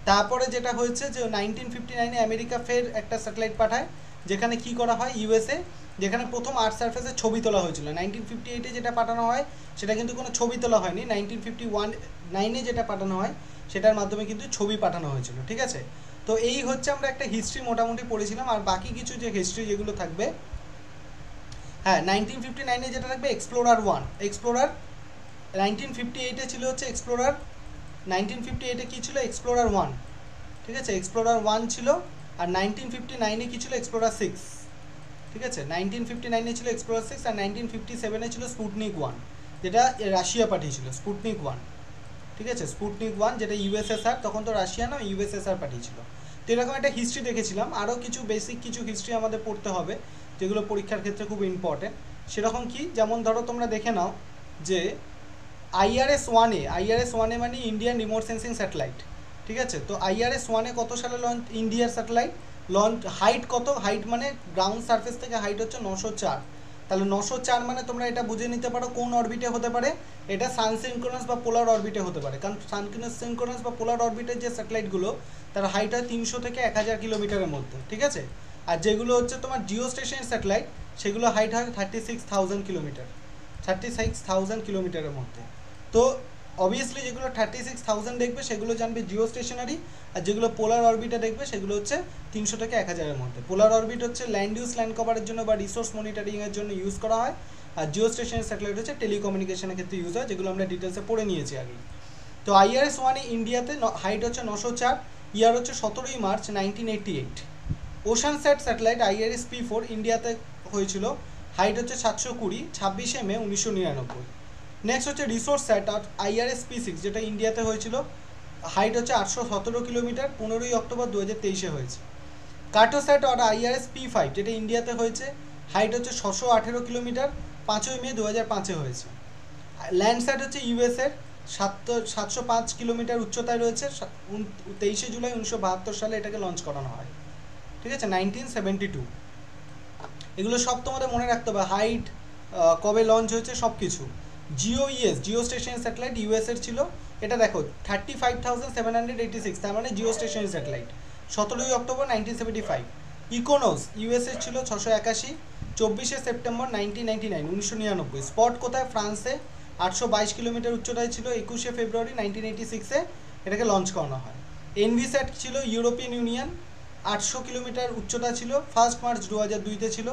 তারপরে যেটা হয়েছে যে 1959-এ আমেরিকা ফের একটা স্যাটেলাইট পাঠায়, যেখানে কি করা হয় USA, যেখানে প্রথম আর্থ সারফেসে ছবি তোলা হয়েছিল। 1958-এ যেটা পাঠানো হয় সেটা কিন্তু কোনো ছবি তোলা হয়নি, 1959-এ যেটা পাঠানো হয় সেটার মাধ্যমে কিন্তু ছবি পাঠানো হয়েছিল। ঠিক আছে, তো এই হচ্ছে আমরা একটা হিস্ট্রি মোটামুটি পড়েছিলাম। আর বাকি কিছু যে হিস্ট্রি যেগুলো থাকবে, হ্যাঁ 1959-এ যেটা থাকবে এক্সপ্লোরার 1, এক্সপ্লোরার। 1958-এ ছিল হচ্ছে এক্সপ্লোরার, 1958-এ কী ছিল এক্সপ্লোরার 1। ঠিক আছে, এক্সপ্লোরার 1 ছিল। আর 1959-এ কী ছিল এক্সপ্লোরার 6। ঠিক আছে, 1959-এ ছিল এক্সপ্লোরার 6, আর 1957-এ ছিল স্পুটনিক 1, যেটা রাশিয়া পাঠিয়েছিল স্পুটনিক 1। ঠিক আছে, স্পুটনিক 1 যেটা USSR, তখন তো রাশিয়া না USSR পাঠিয়েছিল। তো এরকম একটা হিস্ট্রি দেখেছিলাম। আরও কিছু বেসিক কিছু হিস্ট্রি আমাদের পড়তে হবে যেগুলো পরীক্ষার ক্ষেত্রে খুব ইম্পর্টেন্ট। সেরকম কি, যেমন ধরো তোমরা দেখে নাও যে IRS-1A মানে ইন্ডিয়ান রিমোট সেন্সিং স্যাটেলাইট। ঠিক আছে, তো IRS-1A কত সালে লঞ্চ, ইন্ডিয়ার স্যাটেলাইট লঞ্চ, হাইট কত, হাইট মানে গ্রাউন্ড সারফেস থেকে হাইট হচ্ছে 904। তাহলে 904 মানে তোমরা এটা বুঝে নিতে পারো কোন অরবিটে হতে পারে, এটা সানসিনক্রোনাস বা পোলার অরবিটে হতে পারে। কারণ সানসিনক্রোনাস বা পোলার অরবিটের যে স্যাটেলাইটগুলো তার হাইট হয় 300 থেকে 1000 কিলোমিটারের মধ্যে। ঠিক আছে, আর যেগুলো হচ্ছে তোমার জিও স্টেশন স্যাটেলাইট সেগুলো হাইট হয় 36,000 কিলোমিটার, 36,000 কিলোমিটারের মধ্যে। তো অবভিয়াসলি যেগুলো 36,000 দেখবে সেগুলো জানবে জিও স্টেশনারি, আর যেগুলো পোলার অরবিটে দেখবে সেগুলো হচ্ছে 300 থেকে 1000-এর মধ্যে। পোলার অরবিট হচ্ছে ল্যান্ড কভারের জন্য বা রিসোর্স মনিটরিংয়ের জন্য ইউজ করা হয়, আর জিও স্টেশনারি স্যাটেলাইট হচ্ছে টেলিকমিউনিকেশনের ক্ষেত্রে ইউজ হয়, যেগুলো আমরা ডিটেলসে পড়ে নিয়েছি আগে। তো IRS-1 ইন্ডিয়াতে হাইট হচ্ছে 904, ইয়ার হচ্ছে 17ই মার্চ 1988। ওশানস্যাট স্যাটেলাইট IRS-P4 ইন্ডিয়াতে হয়েছিল, হাইট হচ্ছে 720, 26শে মে 1999। নেক্সট হচ্ছে রিসোর্স স্যাট IRS-P6 যেটা ইন্ডিয়াতে হয়েছিল, হাইট হচ্ছে 817 কিলোমিটার, 15ই অক্টোবর 2023-এ হয়েছে। কার্টোস্যাট IRS-P5 যেটা ইন্ডিয়াতে হয়েছে, হাইট হচ্ছে 618 কিলোমিটার, 5ই মে 2005-এ হয়েছে। ল্যান্ডস্যাট হচ্ছে US-এর, 705 কিলোমিটার উচ্চতায় রয়েছে, 23শে জুলাই 1972 সালে এটাকে লঞ্চ করানো হয়। ঠিক আছে, 1972। এগুলো সব তোমাদের মনে রাখতে হবে, হাইট, কবে লঞ্চ হয়েছে সব কিছু। জিও স্টেশন স্যাটেলাইট US-এর ছিল, এটা দেখো 35,786, তার মানে জিও স্টেশন স্যাটেলাইট, 17ই অক্টোবর 1975। ইকোনোস US-এর ছিল 681, 24শে সেপ্টেম্বর 1999। স্পট কোথায়, ফ্রান্সে, 822 কিলোমিটার উচ্চতায় ছিল, 21শে ফেব্রুয়ারি 1986-এ এটাকে লঞ্চ করানো হয়। এনভিস্যাট ছিল ইউরোপিয়ান ইউনিয়ন, 800 কিলোমিটার উচ্চতা ছিল, 1 মার্চ 2002-তে ছিল।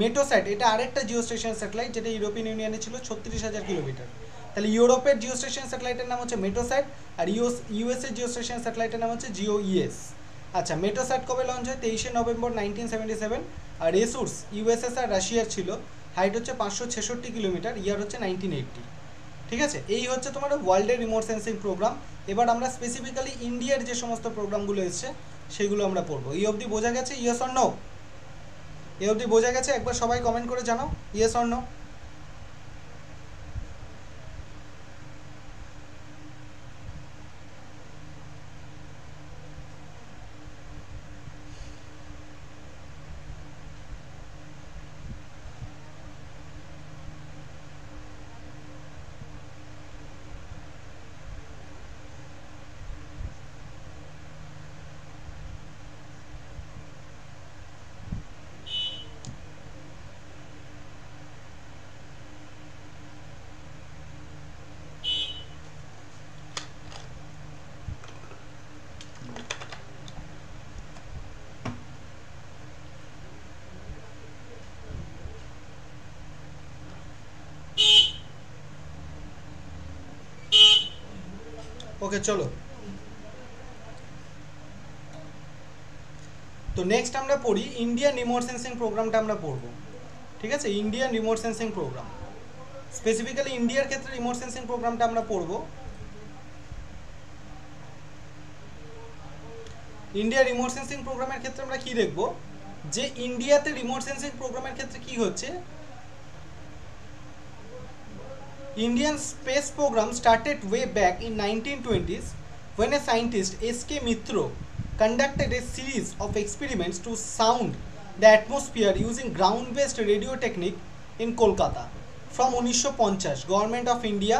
মেটোস্যাট এটা আরেকটা জিও স্টেশন স্যাটেলাইট যেটা ইউরোপিয়ান ইউনিয়নে ছিল, 36,000 কিলোমিটার, তাহলে ইউরোপের জিওস্টেশন স্যাটেলাইটের নাম হচ্ছে মেটোস্যাট, আর ইউএসএর জিওস্টেশন স্যাটেলাইটের নাম হচ্ছে জিওইএস। আচ্ছা, মেটোস্যাট কবে লঞ্চ হয়? 23শে নভেম্বর 1977। আর রেসোর্স ইউএসএসআর রাশিয়ার ছিল, হাইট হচ্ছে 566 কিলোমিটার, ইয়ার হচ্ছে 1980। ঠিক আছে, এই হচ্ছে তোমার ওয়ার্ল্ডের রিমোট সেন্সিং প্রোগ্রাম। এবার আমরা স্পেসিফিক্যালি ইন্ডিয়ার যে সমস্ত প্রোগ্রামগুলো এসছে সেগুলো আমরা পড়বো। এই অবধি বোঝা গেছে? Yes or no? এই অবধি বোঝা গেছে? একবার সবাই কমেন্ট করে জানাও ইয়েস অর নো। ওকে, চলো। তো নেক্সট আমরা পড়ি ইন্ডিয়ান রিমোট সেন্সিং প্রোগ্রামটা আমরা পড়বো। ঠিক আছে, Indian remote sensing program, specifically ইন্ডিয়ার ক্ষেত্রে রিমোট সেন্সিং প্রোগ্রামটা আমরা পড়বো। ইন্ডিয়া রিমোট সেন্সিং প্রোগ্রামের ক্ষেত্রে আমরা কি দেখব, যে ইন্ডিয়াতে রিমোট সেন্সিং প্রোগ্রামের ক্ষেত্রে কি হচ্ছে, Indian space program started way back in 1920s when a scientist S.K. Mitro conducted a series of experiments to sound the atmosphere using ground-based radio technique in Kolkata. From 1950, Government of India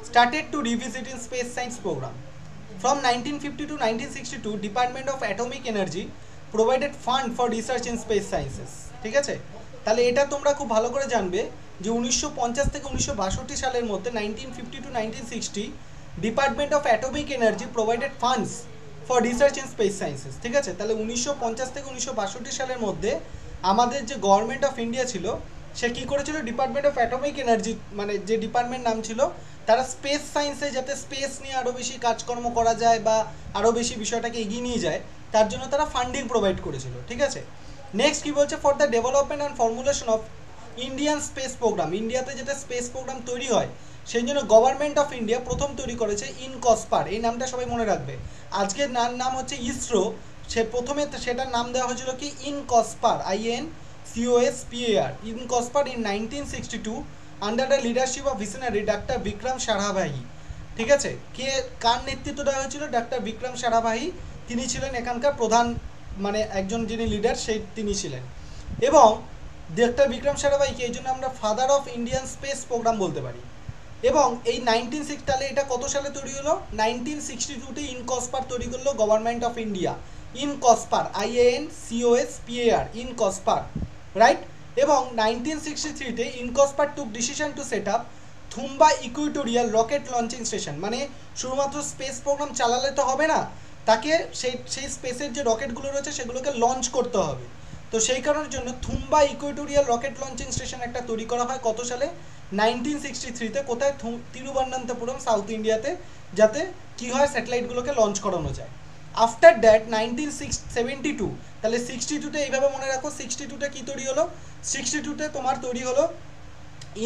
started to revisit in space science program. From 1950 to 1962, Department of Atomic Energy provided fund for research in space sciences. ঠিক আছে, তাহলে এটা তোমরা খুব ভালো করে জানবে যে 1950 থেকে 1962 সালের মধ্যে 1950 to 1960 department of atomic energy provided funds for research in space sciences. ঠিক আছে, তাহলে 1950 থেকে 1962 সালের মধ্যে আমাদের যে গভর্নমেন্ট অফ ইন্ডিয়া ছিল সে কী করেছিল, ডিপার্টমেন্ট অফ অ্যাটমিক এনার্জি মানে যে ডিপার্টমেন্ট নাম ছিল, তারা স্পেস সায়েন্সে যাতে স্পেস নিয়ে আরও বেশি কাজকর্ম করা যায় বা আরও বেশি বিষয়টাকে এগিয়ে নিয়ে যায় তার জন্য তারা ফান্ডিং প্রোভাইড করেছিল। ঠিক আছে, নেক্সট কী বলছে, for the development and formulation of Indian space program, ইন্ডিয়াতে যেটা স্পেস প্রোগ্রাম তৈরি হয় সেই জন্য গভর্নমেন্ট অফ ইন্ডিয়া প্রথম তৈরি করেছে ইনকসপার। এই নামটা সবাই মনে রাখবে, আজকের নাম হচ্ছে ইসরো, সে প্রথমে সেটার নাম দেওয়া হয়েছিল কি ইনকসপার, INCOSPAR, ইনকসপার in 1962 under the leadership of visionary doctor Vikram Sarabhai. ঠিক আছে, কার নেতৃত্ব দেওয়া হয়েছিল, ডাক্তার বিক্রম সারাভাই, তিনি ছিলেন এখানকার প্রধান মানে একজন যিনি লিডার সেই তিনি ছিলেন। এবং ডাক্তার বিক্রম সারাভাইকে এই জন্য আমরা father of Indian space programme বলতে পারি। এবং এই 1960 সালে এটা কত সালে তৈরি হলো, 1962তে ইনকসপার তৈরি করলো government of India, INCOSPAR, INCOSPAR, INCOSPAR, right. এবং 1963তে INCOSPAR took decision to set up Thumba equatorial rocket launching station, মানে শুধুমাত্র স্পেস প্রোগ্রাম চালালে তো হবে না, তাকে সেই স্পেসের যে রকেটগুলো রয়েছে সেগুলোকে লঞ্চ করতে হবে। তো সেই কারণের জন্য Thumba equatorial rocket launching station একটা তৈরি করা হয় কত সালে, 1963তে। কোথায়, তিরুবনন্তপুরম, সাউথ ইন্ডিয়াতে, যাতে কী হয় স্যাটেলাইটগুলোকে লঞ্চ করানো যায়। আফটার দ্যাট 1972, তাহলে 62তে এইভাবে মনে রাখো, 62তে কী তৈরি হলো, 62তে তোমার তৈরি হলো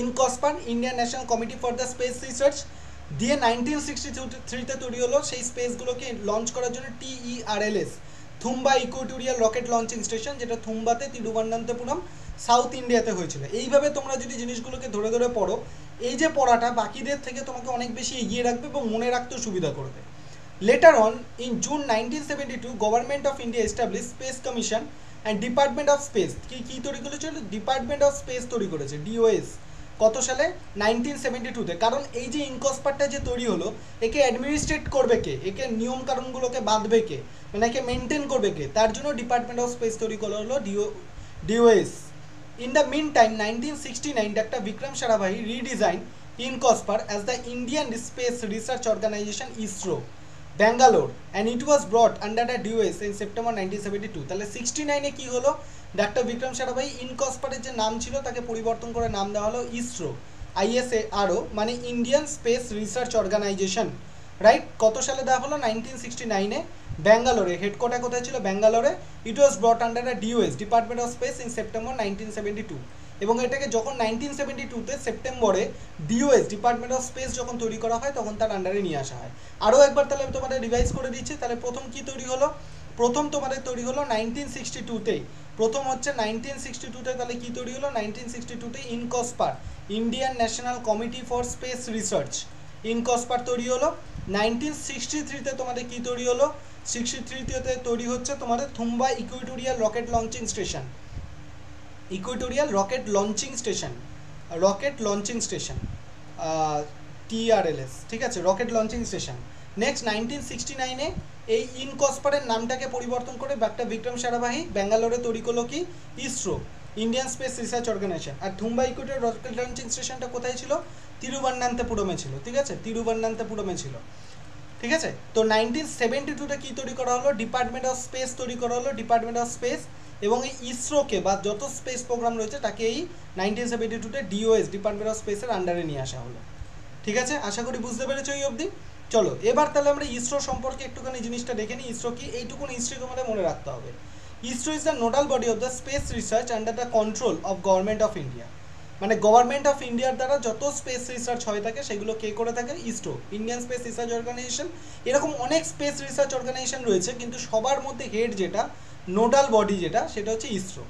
INCOSPAR, Indian national committee for the space research, দিয়ে 1963তে তৈরি হলো সেই স্পেসগুলোকে লঞ্চ করার জন্য TERLS, Thumba equatorial rocket launching station, যেটা থুম্বাতে, তিরুবনন্তপুরম, সাউথ ইন্ডিয়াতে হয়েছিল। এইভাবে তোমরা যদি জিনিসগুলোকে ধরে ধরে পড়ো, এই যে পড়াটা বাকিদের থেকে তোমাকে অনেক বেশি এগিয়ে রাখবে এবং মনে রাখতেও সুবিধা করবে। Letter on in June 1972 government of India establish space commission and department of space, কি তৈরি করেছিল, ডিপার্টমেন্ট অফ স্পেস তৈরি করেছে, DOS, কত সালে, 1972তে। কারণ এই যে ইনকসপারটা যে তৈরি হলো, একে অ্যাডমিনিস্ট্রেট করবে কে, একে নিয়ম কানুনগুলোকে বাঁধবে কে, মানে একে মেনটেন করবে কে, তার জন্য ডিপার্টমেন্ট অফ স্পেস তৈরি করা হলো DOS। In the meantime, 1969, Dr. Vikram Sarabhai redesigned INCOSPAR as the Indian Space Research Organization ISRO, Bangalore, and it was brought under the DOS in September 1972. তাহলে 69-এ কি হলো, ডাক্তার বিক্রম সারাভাই ইনকসপারের যে নাম ছিল তাকে পরিবর্তন করে নাম দেওয়া হলো ইসরো, ISRO মানে Indian space research organisation, right? কত সালে দেওয়া হলো? 1969-এ ব্যাঙ্গালোরে। হেডকোয়ার্টার কোথায় ছিল? ব্যাঙ্গালোরে। It was brought under a DOS, department of space, in September 1972। এবং এটাকে যখন 1972-তে সেপ্টেম্বরে DOS, ডিপার্টমেন্ট অফ স্পেস যখন তৈরি করা হয় তখন তার আন্ডারে নিয়ে আসা হয়। আরও একবার তাহলে আমি তোমাদের রিভাইজ করে দিচ্ছি। তাহলে প্রথম কি তৈরি হলো? প্রথম তোমাদের তৈরি হলো 1962-তেই। প্রথম হচ্ছে 1962-তে। তাহলে কি তৈরি হলো? 1962-তে INCOSPAR, Indian national committee for space research, INCOSPAR তৈরি হলো। 1963-তে তোমাদের কি তৈরি হলো? 63-তে তৈরি হচ্ছে তোমাদের Thumba equatorial rocket launching station, equatorial rocket launching station, rocket launching station, TRLS, ঠিক আছে, রকেট লঞ্চিং স্টেশন। নেক্সট 1969-এ এই ইনকসপারের নামটাকে পরিবর্তন করে একটা বিক্রম সারাভাই ব্যাঙ্গালোরে তৈরি করলো কি? ISRO, Indian space research organisation. আর থুম্বা ইকুইটোরিয়াল রকেট লঞ্চিং স্টেশনটা কোথায় ছিল? তিরুবনন্তপুরমে ছিল, ঠিক আছে, তিরুবনন্তপুরমে ছিল, ঠিক আছে। তো 1972-তে কি তৈরি করা হলো? ডিপার্টমেন্ট অফ স্পেস তৈরি করা হলো, ডিপার্টমেন্ট অফ স্পেস। এবং এই ইসরোকে বা যত স্পেস প্রোগ্রাম রয়েছে তাকে এই 1972-তে DOS, ডিপার্টমেন্ট অফ স্পেসের আন্ডারে নিয়ে আসা হলো, ঠিক আছে। আশা করি বুঝতে পেরেছো এই অবধি। চলো এবার তাহলে আমরা ইসরো সম্পর্কে একটুখানি জিনিসটা দেখে নিই। ইসরো কি? এইটুকুন হিস্ট্রি তোমাদের মনে রাখতে হবে। ISRO is the nodal body of the space research under the control of government of India. মানে গভর্নমেন্ট অফ ইন্ডিয়ার দ্বারা যত স্পেস রিসার্চ হয়ে থাকে সেগুলো কে করে থাকে? ISRO, Indian space research organisation. এরকম অনেক স্পেস রিসার্চ অর্গানাইজেশন রয়েছে, কিন্তু সবার মধ্যে হেড যেটা, নোডাল বডি যেটা, সেটা হচ্ছে ISRO.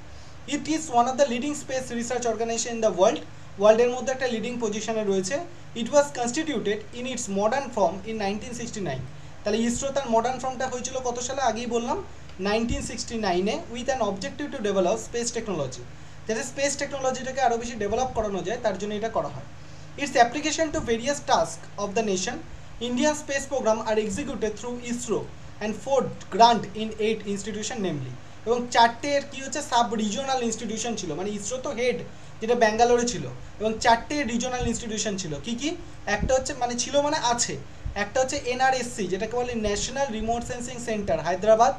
It is one of the leading space research organisation in the world, ওয়ার্ল্ডের মধ্যে একটা লিডিং পজিশনে রয়েছে। It was constituted in its modern form in 1969। তাহলে ইসরো তার মডার্ন ফর্মটা হয়েছিল কত সালে? আগেই বললাম 1969-এ, with an objective to develop space technology, যাতে স্পেস টেকনোলজিটাকে আরও বেশি ডেভেলপ করানো যায় তার জন্য এটা করা হয়। It's application to various task of the nation, Indian space programme are executed through ISRO and 4 grant in 8 institution namely. এবং 4টে এর কী হচ্ছে? সাব রিজিওনাল ইনস্টিটিউশন ছিল, মানে ইসরো তো হেড যেটা ব্যাঙ্গালোরে ছিল, এবং 4টে রিজিওনাল ইনস্টিটিউশন ছিল। কি কি? একটা হচ্ছে, মানে ছিল মানে আছে, একটা হচ্ছে NRSC, যেটাকে বলে national remote sensing centre, Hyderabad.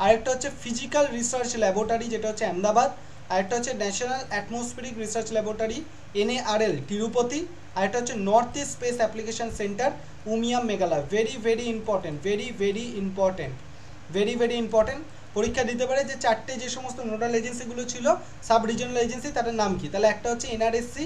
আরেকটা হচ্ছে ফিজিক্যাল রিসার্চ ল্যাবরেটরি, যেটা হচ্ছে আহমেদাবাদ। আরেকটা হচ্ছে national atmospheric research laboratory, NARL, Tirupati. আরেকটা হচ্ছে north east space application centre, Umiam, Meghalaya. Very very important, very very important, very very important. পরীক্ষা দিতে পারে যে 4টে যে সমস্ত নোডাল এজেন্সিগুলো ছিল, সাব রিজিওনাল এজেন্সি, তাদের নাম কি? তাহলে একটা হচ্ছে NRSC,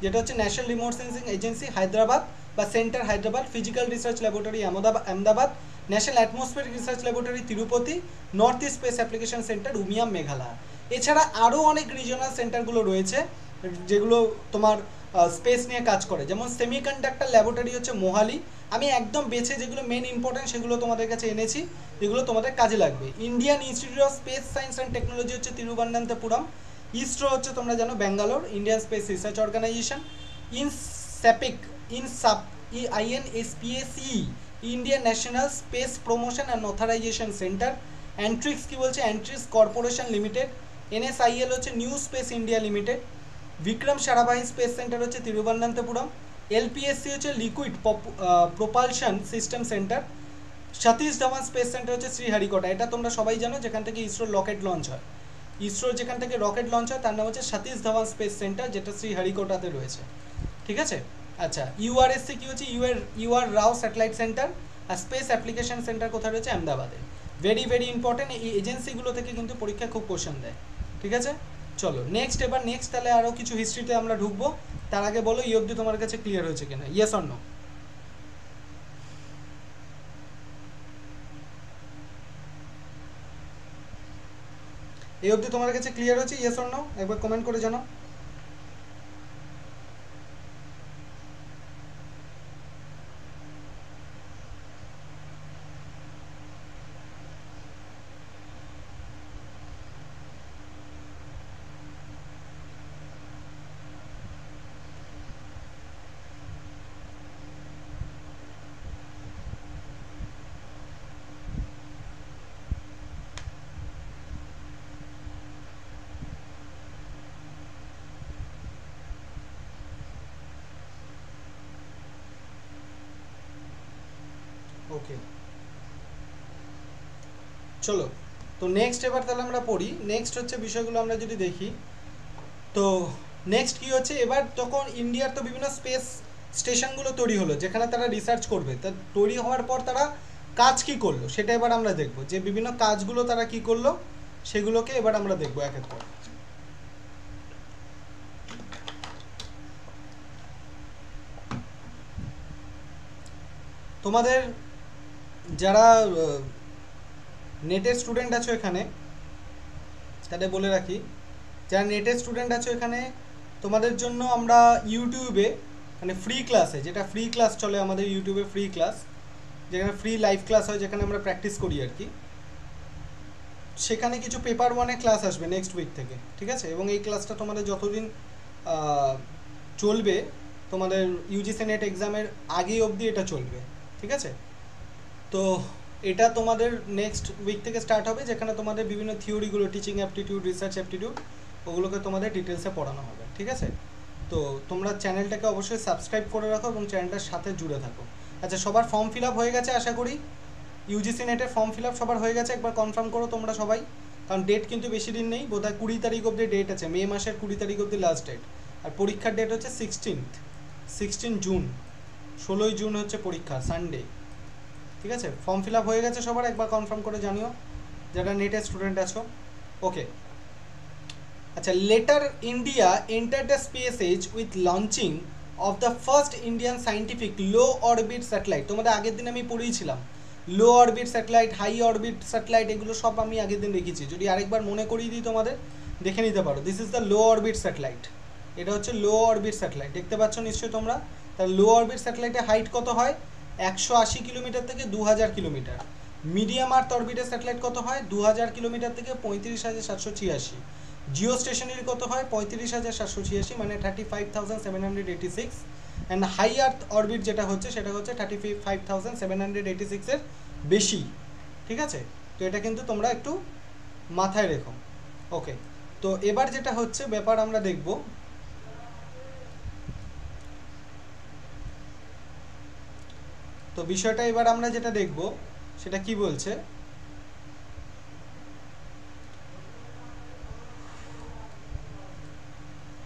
যেটা হচ্ছে national remote sensing agency Hyderabad বা centre Hyderabad, physical research laboratory Ahmedabad, national atmospheric research laboratory Tirupati, north east space application centre Umiam, Meghalaya. এছাড়া আরও অনেক রিজিওনাল সেন্টারগুলো রয়েছে যেগুলো তোমার স্পেস নিয়ে কাজ করে, যেমন সেমিকন্ডাক্টর ল্যাবরেটরি হচ্ছে মোহালি। আমি একদম বেছে যেগুলো মেন ইম্পর্টেন্ট সেগুলো তোমাদের কাছে এনেছি, যেগুলো তোমাদের কাজে লাগবে। Indian institute of space science and technology হচ্ছে তিরুবনন্তপুরম। ইসরো হচ্ছে তোমরা জানো Bangalore, Indian space research organisation. INSPACE, INSPACE, Indian national space promotion and authorisation centre. Antrix কি বলছে? Antrix corporation limited. NSIL হচ্ছে new space India limited. Vikram Sarabhai space centre হচ্ছে Thiruvananthapuram. LPSC হচ্ছে liquid propulsion system centre. Satish Dhawan space centre হচ্ছে শ্রীহারিকোটা। এটা তোমরা সবাই জানো, যেখান থেকে ইসরোর রকেট লঞ্চ হয়। ইসরোর যেখান থেকে রকেট লঞ্চ হয় তার নাম হচ্ছে সতীশ ধাওয়ান স্পেস সেন্টার, যেটা শ্রীহারিকোটাতে রয়েছে, ঠিক আছে। আচ্ছা, URSC কি হচ্ছে? UR রাও স্যাটেলাইট সেন্টার। আর স্পেস অ্যাপ্লিকেশন সেন্টার কোথায় রয়েছে? আহমেদাবাদে। ভেরি ভেরি ইম্পর্টেন্ট, এই এজেন্সিগুলো থেকে কিন্তু পরীক্ষা খুব কোশ্চেন দেয়, ঠিক আছে। চলো নেক্সট, এবার নেক্সট তাহলে আরও কিছু হিস্ট্রিতে আমরা ঢুকবো। তার আগে বলো এই অবধি তোমার কাছে ক্লিয়ার হয়েছে কিনা, ইয়েস অর নো? এই অবধি তোমার কাছে ক্লিয়ার হচ্ছে, ইয়েস অর নো? একবার কমেন্ট করে জানাও। ওকে, চলো তো নেক্সট এবার তাহলে আমরা পড়ি। নেক্সট হচ্ছে বিষয়গুলো আমরা যদি দেখি, তো নেক্সট কি হচ্ছে, এবার তখন ইন্ডিয়ার তো বিভিন্ন স্পেস স্টেশনগুলো তৈরি হলো যেখানে তারা রিসার্চ করবে, তা তৈরি হওয়ার পর তারা কাজ কি করলো সেটা এবার আমরা দেখব, যে বিভিন্ন কাজগুলো তারা কি করলো সেগুলোকে এবার আমরা দেখবো এক এক করে। তোমাদের যারা নেটের স্টুডেন্ট আছো এখানে, তাদের বলে রাখি, যারা নেটের স্টুডেন্ট আছো এখানে, তোমাদের জন্য আমরা ইউটিউবে মানে ফ্রি ক্লাসে, যেটা ফ্রি ক্লাস চলে আমাদের ইউটিউবে, ফ্রি ক্লাস যেখানে ফ্রি লাইভ ক্লাস হয়, যেখানে আমরা প্র্যাকটিস করি আর কি, সেখানে কিছু পেপার ওয়ানে ক্লাস আসবে নেক্সট উইক থেকে, ঠিক আছে? এবং এই ক্লাসটা তোমাদের যতদিন চলবে, তোমাদের ইউজিসি নেট এক্সামের আগে অবধি এটা চলবে, ঠিক আছে? তো এটা তোমাদের নেক্সট উইক থেকে স্টার্ট হবে, যেখানে তোমাদের বিভিন্ন থিওরিগুলো, টিচিং অ্যাপটিটিউড, রিসার্চ অ্যাপটিটিউড, ওগুলোকে তোমাদের ডিটেলসে পড়ানো হবে, ঠিক আছে? তো তোমরা চ্যানেলটাকে অবশ্যই সাবস্ক্রাইব করে রাখো এবং চ্যানেলটার সাথে জুড়ে থাকো। আচ্ছা, সবার ফর্ম ফিল আপ হয়ে গেছে আশা করি? ইউজিসি নেটের ফর্ম ফিল আপ সবার হয়ে গেছে? একবার কনফার্ম করো তোমরা সবাই, কারণ ডেট কিন্তু বেশি দিন নেই, বোধহয় 20 তারিখ অবধি ডেট আছে, মে মাসের 20 তারিখ অবধি লাস্ট ডেট, আর পরীক্ষার ডেট হচ্ছে 16 জুন, 16 জুন হচ্ছে পরীক্ষা, সানডে, ঠিক আছে? ফর্ম ফিল আপ হয়ে গেছে সবার? একবার কনফার্ম করে জানিও যারা নেটের স্টুডেন্ট আছো। ওকে, আচ্ছা, later India enter the space age with launching of the first Indian scientific low orbit satellite. তোমাদের আগের দিন আমি পড়িয়েছিলাম low orbit satellite, high orbit satellite, এগুলো সব আমি আগের দিন দেখিয়েছি, যদি আরেকবার মনে করিয়ে দিই তোমাদের, দেখে নিতে পারো। This is the low orbit satellite, এটা হচ্ছে লো অরবিট স্যাটেলাইট, দেখতে পাচ্ছ নিশ্চয়ই তোমরা। তাহলে লো অরবিট স্যাটেলাইটের হাইট কত হয়? 180 কিলোমিটার থেকে 2000 কিলোমিটার। মিডিয়াম আর্থ অরবিটের স্যাটেলাইট কত হয়? 2000 কিলোমিটার থেকে 35,786। জিও স্টেশনারি কত হয়? 35,786, মানে 35,786। অ্যান্ড হাই আর্থ অরবিট যেটা হচ্ছে সেটা হচ্ছে 35,786 এর বেশি, ঠিক আছে? তো এটা কিন্তু তোমরা একটু মাথায় রেখো। ওকে, তো এবার যেটা হচ্ছে ব্যাপার আমরা দেখব, তো বিষয়টা এবার আমরা যেটা দেখব সেটা কি বলছে,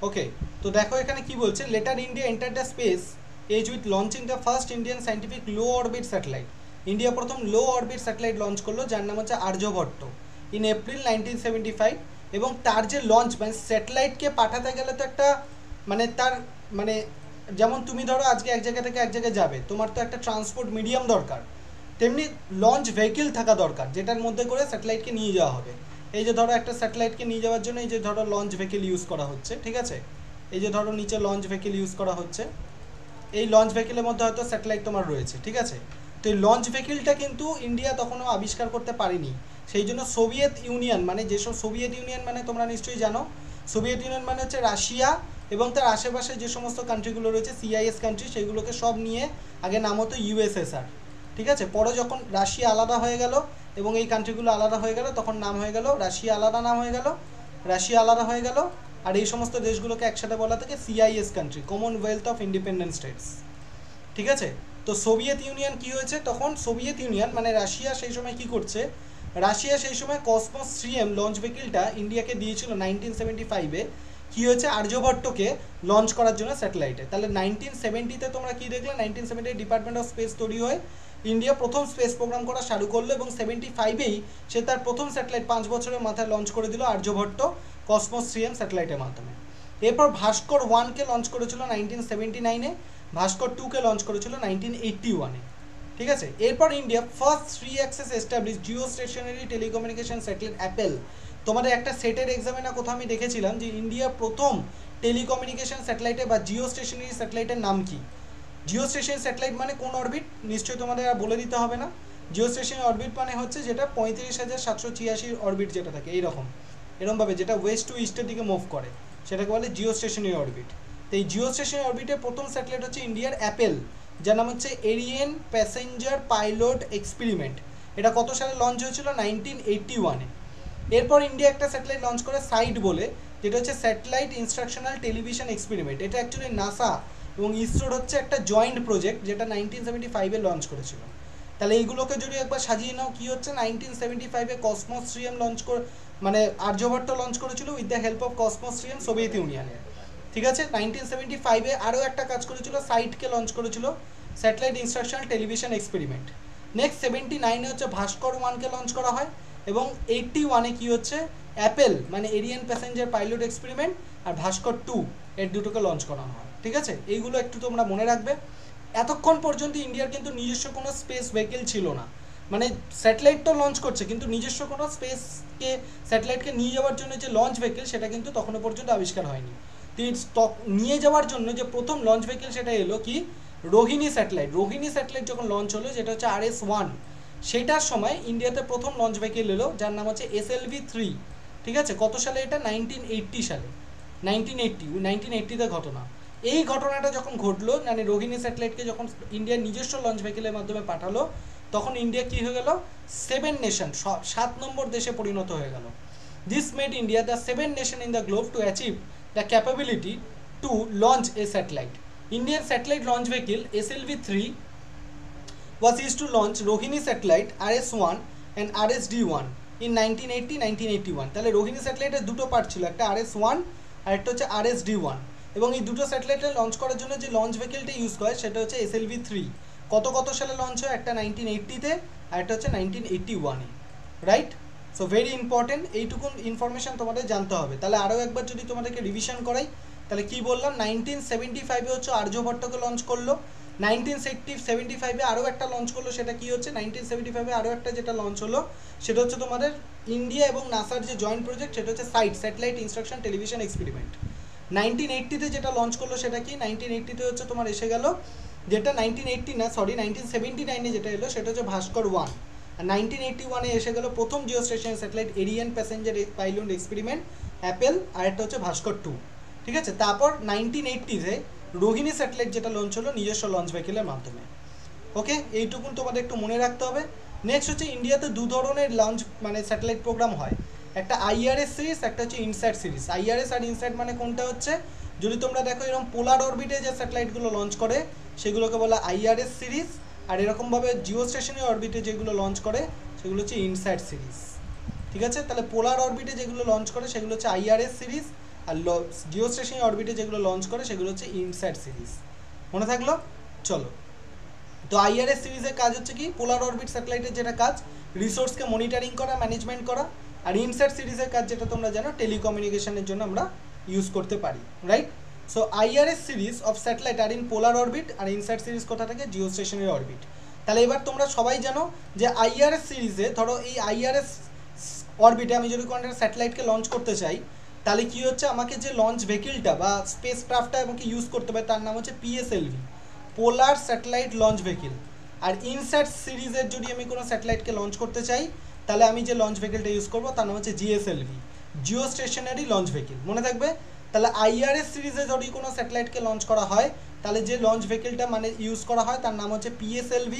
ওকে, তো দেখো এখানে কি বলছে, later India enter the space age with launching the first Indian scientific low orbit satellite. India প্রথম লো অরবিট স্যাটেলাইট লঞ্চ করলো, যার নাম হচ্ছে আর্যভট্ট, ইন এপ্রিল 1975। এবং তার যে লঞ্চ, মানে স্যাটেলাইটকে পাঠাতে গেলে তো একটা মানে তার মানে, যেমন তুমি ধরো আজকে এক জায়গা থেকে এক জায়গায় যাবে, তোমার তো একটা ট্রান্সপোর্ট মিডিয়াম দরকার, তেমনি লঞ্চ ভেহিকেল থাকা দরকার যেটার মধ্যে করে স্যাটেলাইটকে নিয়ে যাওয়া হবে। এই যে ধরো একটা স্যাটেলাইটকে নিয়ে যাওয়ার জন্য এই যে ধরো লঞ্চ ভেহিকেল ইউজ করা হচ্ছে, ঠিক আছে? এই যে ধরো নিচে লঞ্চ ভেহিকেল ইউজ করা হচ্ছে, এই লঞ্চ ভেহিকেলের মধ্যে হয়তো স্যাটেলাইট তোমার রয়েছে, ঠিক আছে? তো এই লঞ্চ ভেহিকেলটা কিন্তু ইন্ডিয়া তখনও আবিষ্কার করতে পারেনি, সেই জন্য সোভিয়েত ইউনিয়ন, মানে যেসব সোভিয়েত ইউনিয়ন মানে তোমরা নিশ্চয়ই জানো, সোভিয়েত ইউনিয়ন মানে হচ্ছে রাশিয়া এবং তার আশেপাশে যে সমস্ত কান্ট্রিগুলো রয়েছে সিআইএস কান্ট্রি, সেগুলোকে সব নিয়ে আগে নাম হতো ইউএসএসআর, ঠিক আছে? পরে যখন রাশিয়া আলাদা হয়ে গেল এবং এই কান্ট্রিগুলো আলাদা হয়ে গেল, তখন নাম হয়ে গেল রাশিয়া, আলাদা নাম হয়ে গেল, রাশিয়া আলাদা হয়ে গেল, আর এই সমস্ত দেশগুলোকে একসাথে বলা থাকে CIS country, Commonwealth of independent states, ঠিক আছে? তো সোভিয়েত ইউনিয়ন কি হয়েছে তখন, সোভিয়েত ইউনিয়ন মানে রাশিয়া সেই সময় কি করছে, রাশিয়া সেই সময় কসমস 3M লঞ্চ ভেহিকেলটা ইন্ডিয়াকে দিয়েছিল 1975-এ। কি হয়েছে, আর্যভট্টকে লঞ্চ করার জন্য স্যাটেলাইটে। তাহলে 1970-তে তোমরা কি দেখলে, 1970 ডিপার্টমেন্ট অফ স্পেস তৈরি হয়ে ইন্ডিয়া প্রথম স্পেস প্রোগ্রাম করা শুরু করলো এবং 75-এই সে তার প্রথম স্যাটেলাইট 5 বছরের মাথায় লঞ্চ করে দিল আর্যভট্ট কসমস 3M স্যাটেলাইটের মাধ্যমে। এরপর ভাস্কর 1কে লঞ্চ করেছিল 1979-এ, ভাস্কর 2কে লঞ্চ করেছিল 1981-এ, ঠিক আছে? এরপর India first 3 access establish geo stationary telecommunication satellite APPLE. তোমাদের একটা সেটের এক্সামে না কোথাও আমি দেখেছিলাম যে ইন্ডিয়া প্রথম টেলিকমিউনিকেশন স্যাটেলাইটে বা জিও স্টেশনারি স্যাটেলাইটের নাম কি? জিও স্টেশনারি স্যাটেলাইট মানে কোন অরবিট নিশ্চয়ই তোমাদের আর বলে দিতে হবে না। জিও স্টেশনারি অরবিট মানে হচ্ছে যেটা 35,786 অরবিট যেটা থাকে এরকমভাবে, যেটা ওয়েস্ট টু ইস্টের দিকে মুভ করে, সেটাকে বলে জিও স্টেশনারি অরবিট। তো এই জিও স্টেশনারি অরবিটের প্রথম স্যাটেলাইট হচ্ছে ইন্ডিয়ার অ্যাপেল, যার নাম হচ্ছে এরিয়েন প্যাসেঞ্জার পাইলট এক্সপেরিমেন্ট। এটা কত সালে লঞ্চ হয়েছিল? 1981-এ। এরপর ইন্ডিয়া একটা স্যাটেলাইট লঞ্চ করে সাইট বলে, যেটা হচ্ছে স্যাটেলাইট ইনস্ট্রাকশনাল টেলিভিশন এক্সপেরিমেন্ট। এটা অ্যাকচুয়ালি নাসা এবং ইসরোর হচ্ছে একটা জয়েন্ট প্রজেক্ট, যেটা 1975-এ লঞ্চ করেছিল। তাহলে এইগুলোকে যদি একবার সাজিয়ে নাও, কি হচ্ছে, 1975-এ কসমস 3M লঞ্চ করে, মানে আর্যভট্ট লঞ্চ করেছিল with the help of Cosmos 3M Soviet ইউনিয়নে। ঠিক আছে। 1975-এ আরও একটা কাজ করেছিল, সাইটকে লঞ্চ করেছিল, satellite instructional television experiment. Next 79-এ হচ্ছে ভাস্কর 1কে লঞ্চ করা হয়, এবং 81-এ কি হচ্ছে অ্যাপেল মানে এরিয়ান প্যাসেঞ্জার পাইলট এক্সপেরিমেন্ট আর ভাস্কর 2 এর দুটোকে লঞ্চ করানো হয়। ঠিক আছে, এইগুলো একটু তোমরা মনে রাখবে। এতক্ষণ পর্যন্ত ইন্ডিয়ার কিন্তু নিজস্ব কোনো স্পেস ভেহিকেল ছিল না, মানে স্যাটেলাইট তো লঞ্চ করছে কিন্তু নিজস্ব কোনো স্পেসকে স্যাটেলাইটকে নিয়ে যাওয়ার জন্য যে লঞ্চ ভেহিকেল সেটা কিন্তু তখনও পর্যন্ত আবিষ্কার হয়নি। নিয়ে যাওয়ার জন্য যে প্রথম লঞ্চ ভেহিকেল সেটা এলো কি রোহিণী স্যাটেলাইট। রোহিণী স্যাটেলাইট যখন লঞ্চ হলো, যেটা হচ্ছে RS-1, সেটার সময় ইন্ডিয়াতে প্রথম লঞ্চ ভেহিকেল এলো যার নাম হচ্ছে SLV-3। ঠিক আছে, কত সালে এটা? 1980 সালে। 1980-তে ঘটনা। এই ঘটনাটা যখন ঘটলো, মানে রোহিণী স্যাটেলাইটকে যখন ইন্ডিয়ার নিজস্ব লঞ্চ ভেহিকেলের মাধ্যমে পাঠালো, তখন ইন্ডিয়া কী হয়ে গেল? 7 নেশন, 7 নম্বর দেশে পরিণত হয়ে গেল। This made India the 7th nation in the globe to achieve the capability to launch a satellite. Indian satellite launch vehicle SLV-3 was used to launch Rohini satellite RS-1 and RSD-1 in 1980-1981. তাহলে রোহিণী স্যাটেলাইটের দুটো part ছিল, একটা RS-1 আর একটা হচ্ছে RSD-1, এবং এই দুটো স্যাটেলাইটে লঞ্চ করার জন্য যে লঞ্চ ভেহিকেলটা ইউজ করে সেটা হচ্ছে SLV-3। কত সালে লঞ্চ হয়? একটা 1980-তে আর একটা হচ্ছে 1981-এ, রাইট? সো ভেরি ইম্পর্টেন্ট, এইটুকুন ইনফরমেশান তোমাদের জানতে হবে। তাহলে আরও একবার যদি তোমাদেরকে রিভিশন করাই, তাহলে কি বললাম? 1975-এ হচ্ছে আর্যভট্টকে লঞ্চ করলো। 1975-এ আরও একটা লঞ্চ করলো, সেটা কি হচ্ছে? 1975-এ আরও একটা যেটা লঞ্চ হলো সেটা হচ্ছে তোমাদের ইন্ডিয়া এবং নাসার যে জয়েন্ট প্রজেক্ট, সেটা হচ্ছে SITE, satellite instruction television experiment. 1980-তে যেটা লঞ্চ করলো সেটা কি? 1980-তে হচ্ছে তোমার এসে গেল, যেটা 1979-এ যেটা এলো সেটা হচ্ছে ভাস্কর 1। আর 1981-এ এসে গেল প্রথম geo station satellite Ariane passenger pilot experiment APPLE, আর একটা হচ্ছে ভাস্কর 2। ঠিক আছে, তারপর 1980-তে রোহিণী স্যাটেলাইট যেটা লঞ্চ হলো নিজস্ব লঞ্চ ভেহিকেলের মাধ্যমে। ওকে, এইটুকুন তোমাদের একটু মনে রাখতে হবে। নেক্সট হচ্ছে ইন্ডিয়াতে দু ধরনের লঞ্চ মানে স্যাটেলাইট প্রোগ্রাম হয়, একটা IRS সিরিজ, একটা হচ্ছে ইনস্যাট সিরিজ। IRS আর ইনস্যাট মানে কোনটা হচ্ছে? যদি তোমরা দেখো এরকম পোলার অরবিটে যে স্যাটেলাইটগুলো লঞ্চ করে সেগুলোকে বলা IRS সিরিজ, আর এরকমভাবে জিও স্টেশনারি অরবিটে যেগুলো লঞ্চ করে সেগুলো হচ্ছে ইনস্যাট সিরিজ। ঠিক আছে, তাহলে পোলার অরবিটে যেগুলো লঞ্চ করে সেগুলো হচ্ছে IRS সিরিজ, আর জিও স্টেশনারি অরবিটে যেগুলো লঞ্চ করে সেগুলো হচ্ছে ইনস্যাট সিরিজ। মনে থাকলো? চলো, তো IRS সিরিজের কাজ হচ্ছে কি? পোলার অরবিট স্যাটেলাইটের যেটা কাজ, রিসোর্সকে মনিটরিং করা, ম্যানেজমেন্ট করা। আর ইনস্যাট সিরিজের কাজ যেটা তোমরা জানো, টেলিকমিউনিকেশনের জন্য আমরা ইউজ করতে পারি, right? So IRS series of satellite are in polar orbit, আর ইনস্যাট সিরিজ কোথা থেকে? Geo stationary orbit. তাহলে এবার তোমরা সবাই জানো যে IRS সিরিজে, ধরো এই IRS অরবিটে আমি যদি কোনো একটা স্যাটেলাইটকে লঞ্চ করতে চাই, তাহলে কি হচ্ছে? আমাকে যে লঞ্চ ভেহিকেলটা বা স্পেস ক্রাফটটা আমাকে ইউজ করতে হবে তার নাম হচ্ছে PSLV, polar satellite launch vehicle. আর ইনস্যাট সিরিজের যদি আমি কোনো স্যাটেলাইটকে লঞ্চ করতে চাই, তাহলে আমি যে লঞ্চ ভেহিকেলটা ইউজ করবো তার নাম হচ্ছে GSLV, geo stationary launch vehicle. মনে থাকবে? তাহলে IRS সিরিজে যদি কোনো স্যাটেলাইটকে লঞ্চ করা হয়, তাহলে যে লঞ্চ ভেহিকেলটা মানে ইউজ করা হয় তার নাম হচ্ছে PSLV,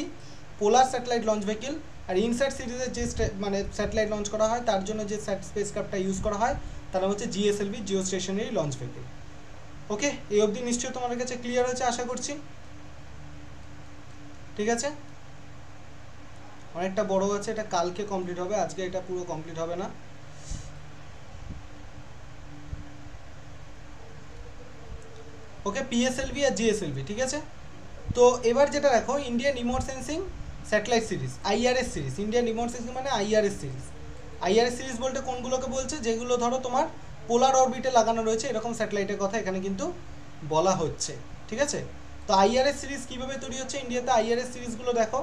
polar satellite launch vehicle. আর ইনস্যাট সিরিজের যে মানে স্যাটেলাইট লঞ্চ করা হয় তার জন্য যে স্পেসক্রাফটটা ইউজ করা হয় তার নাম হচ্ছে GSLV, geo stationary launch vehicle. Okay, এই অবধি নিশ্চয়ই তোমাদের কাছে ক্লিয়ার হয়েছে আশা করছি। ঠিক আছে, অনেকটা বড় আছে, এটা কালকে কমপ্লিট হবে, আজকে এটা পুরো কমপ্লিট হবে না। ওকে, PSLV আর GSLV, ঠিক আছে। তো এবার যেটা দেখো, Indian remote sensing satellite series, IRS series. Indian remote sensing মানে IRS সিরিজ। IRS সিরিজ বলতে কোনগুলোকে বলছে? যেগুলো ধরো তোমার পোলার অরবিটে লাগানো রয়েছে এরকম স্যাটেলাইটের কথা এখানে কিন্তু বলা হচ্ছে। ঠিক আছে, তো IRS সিরিজ কীভাবে তৈরি হচ্ছে ইন্ডিয়াতে? IRS সিরিজগুলো দেখো।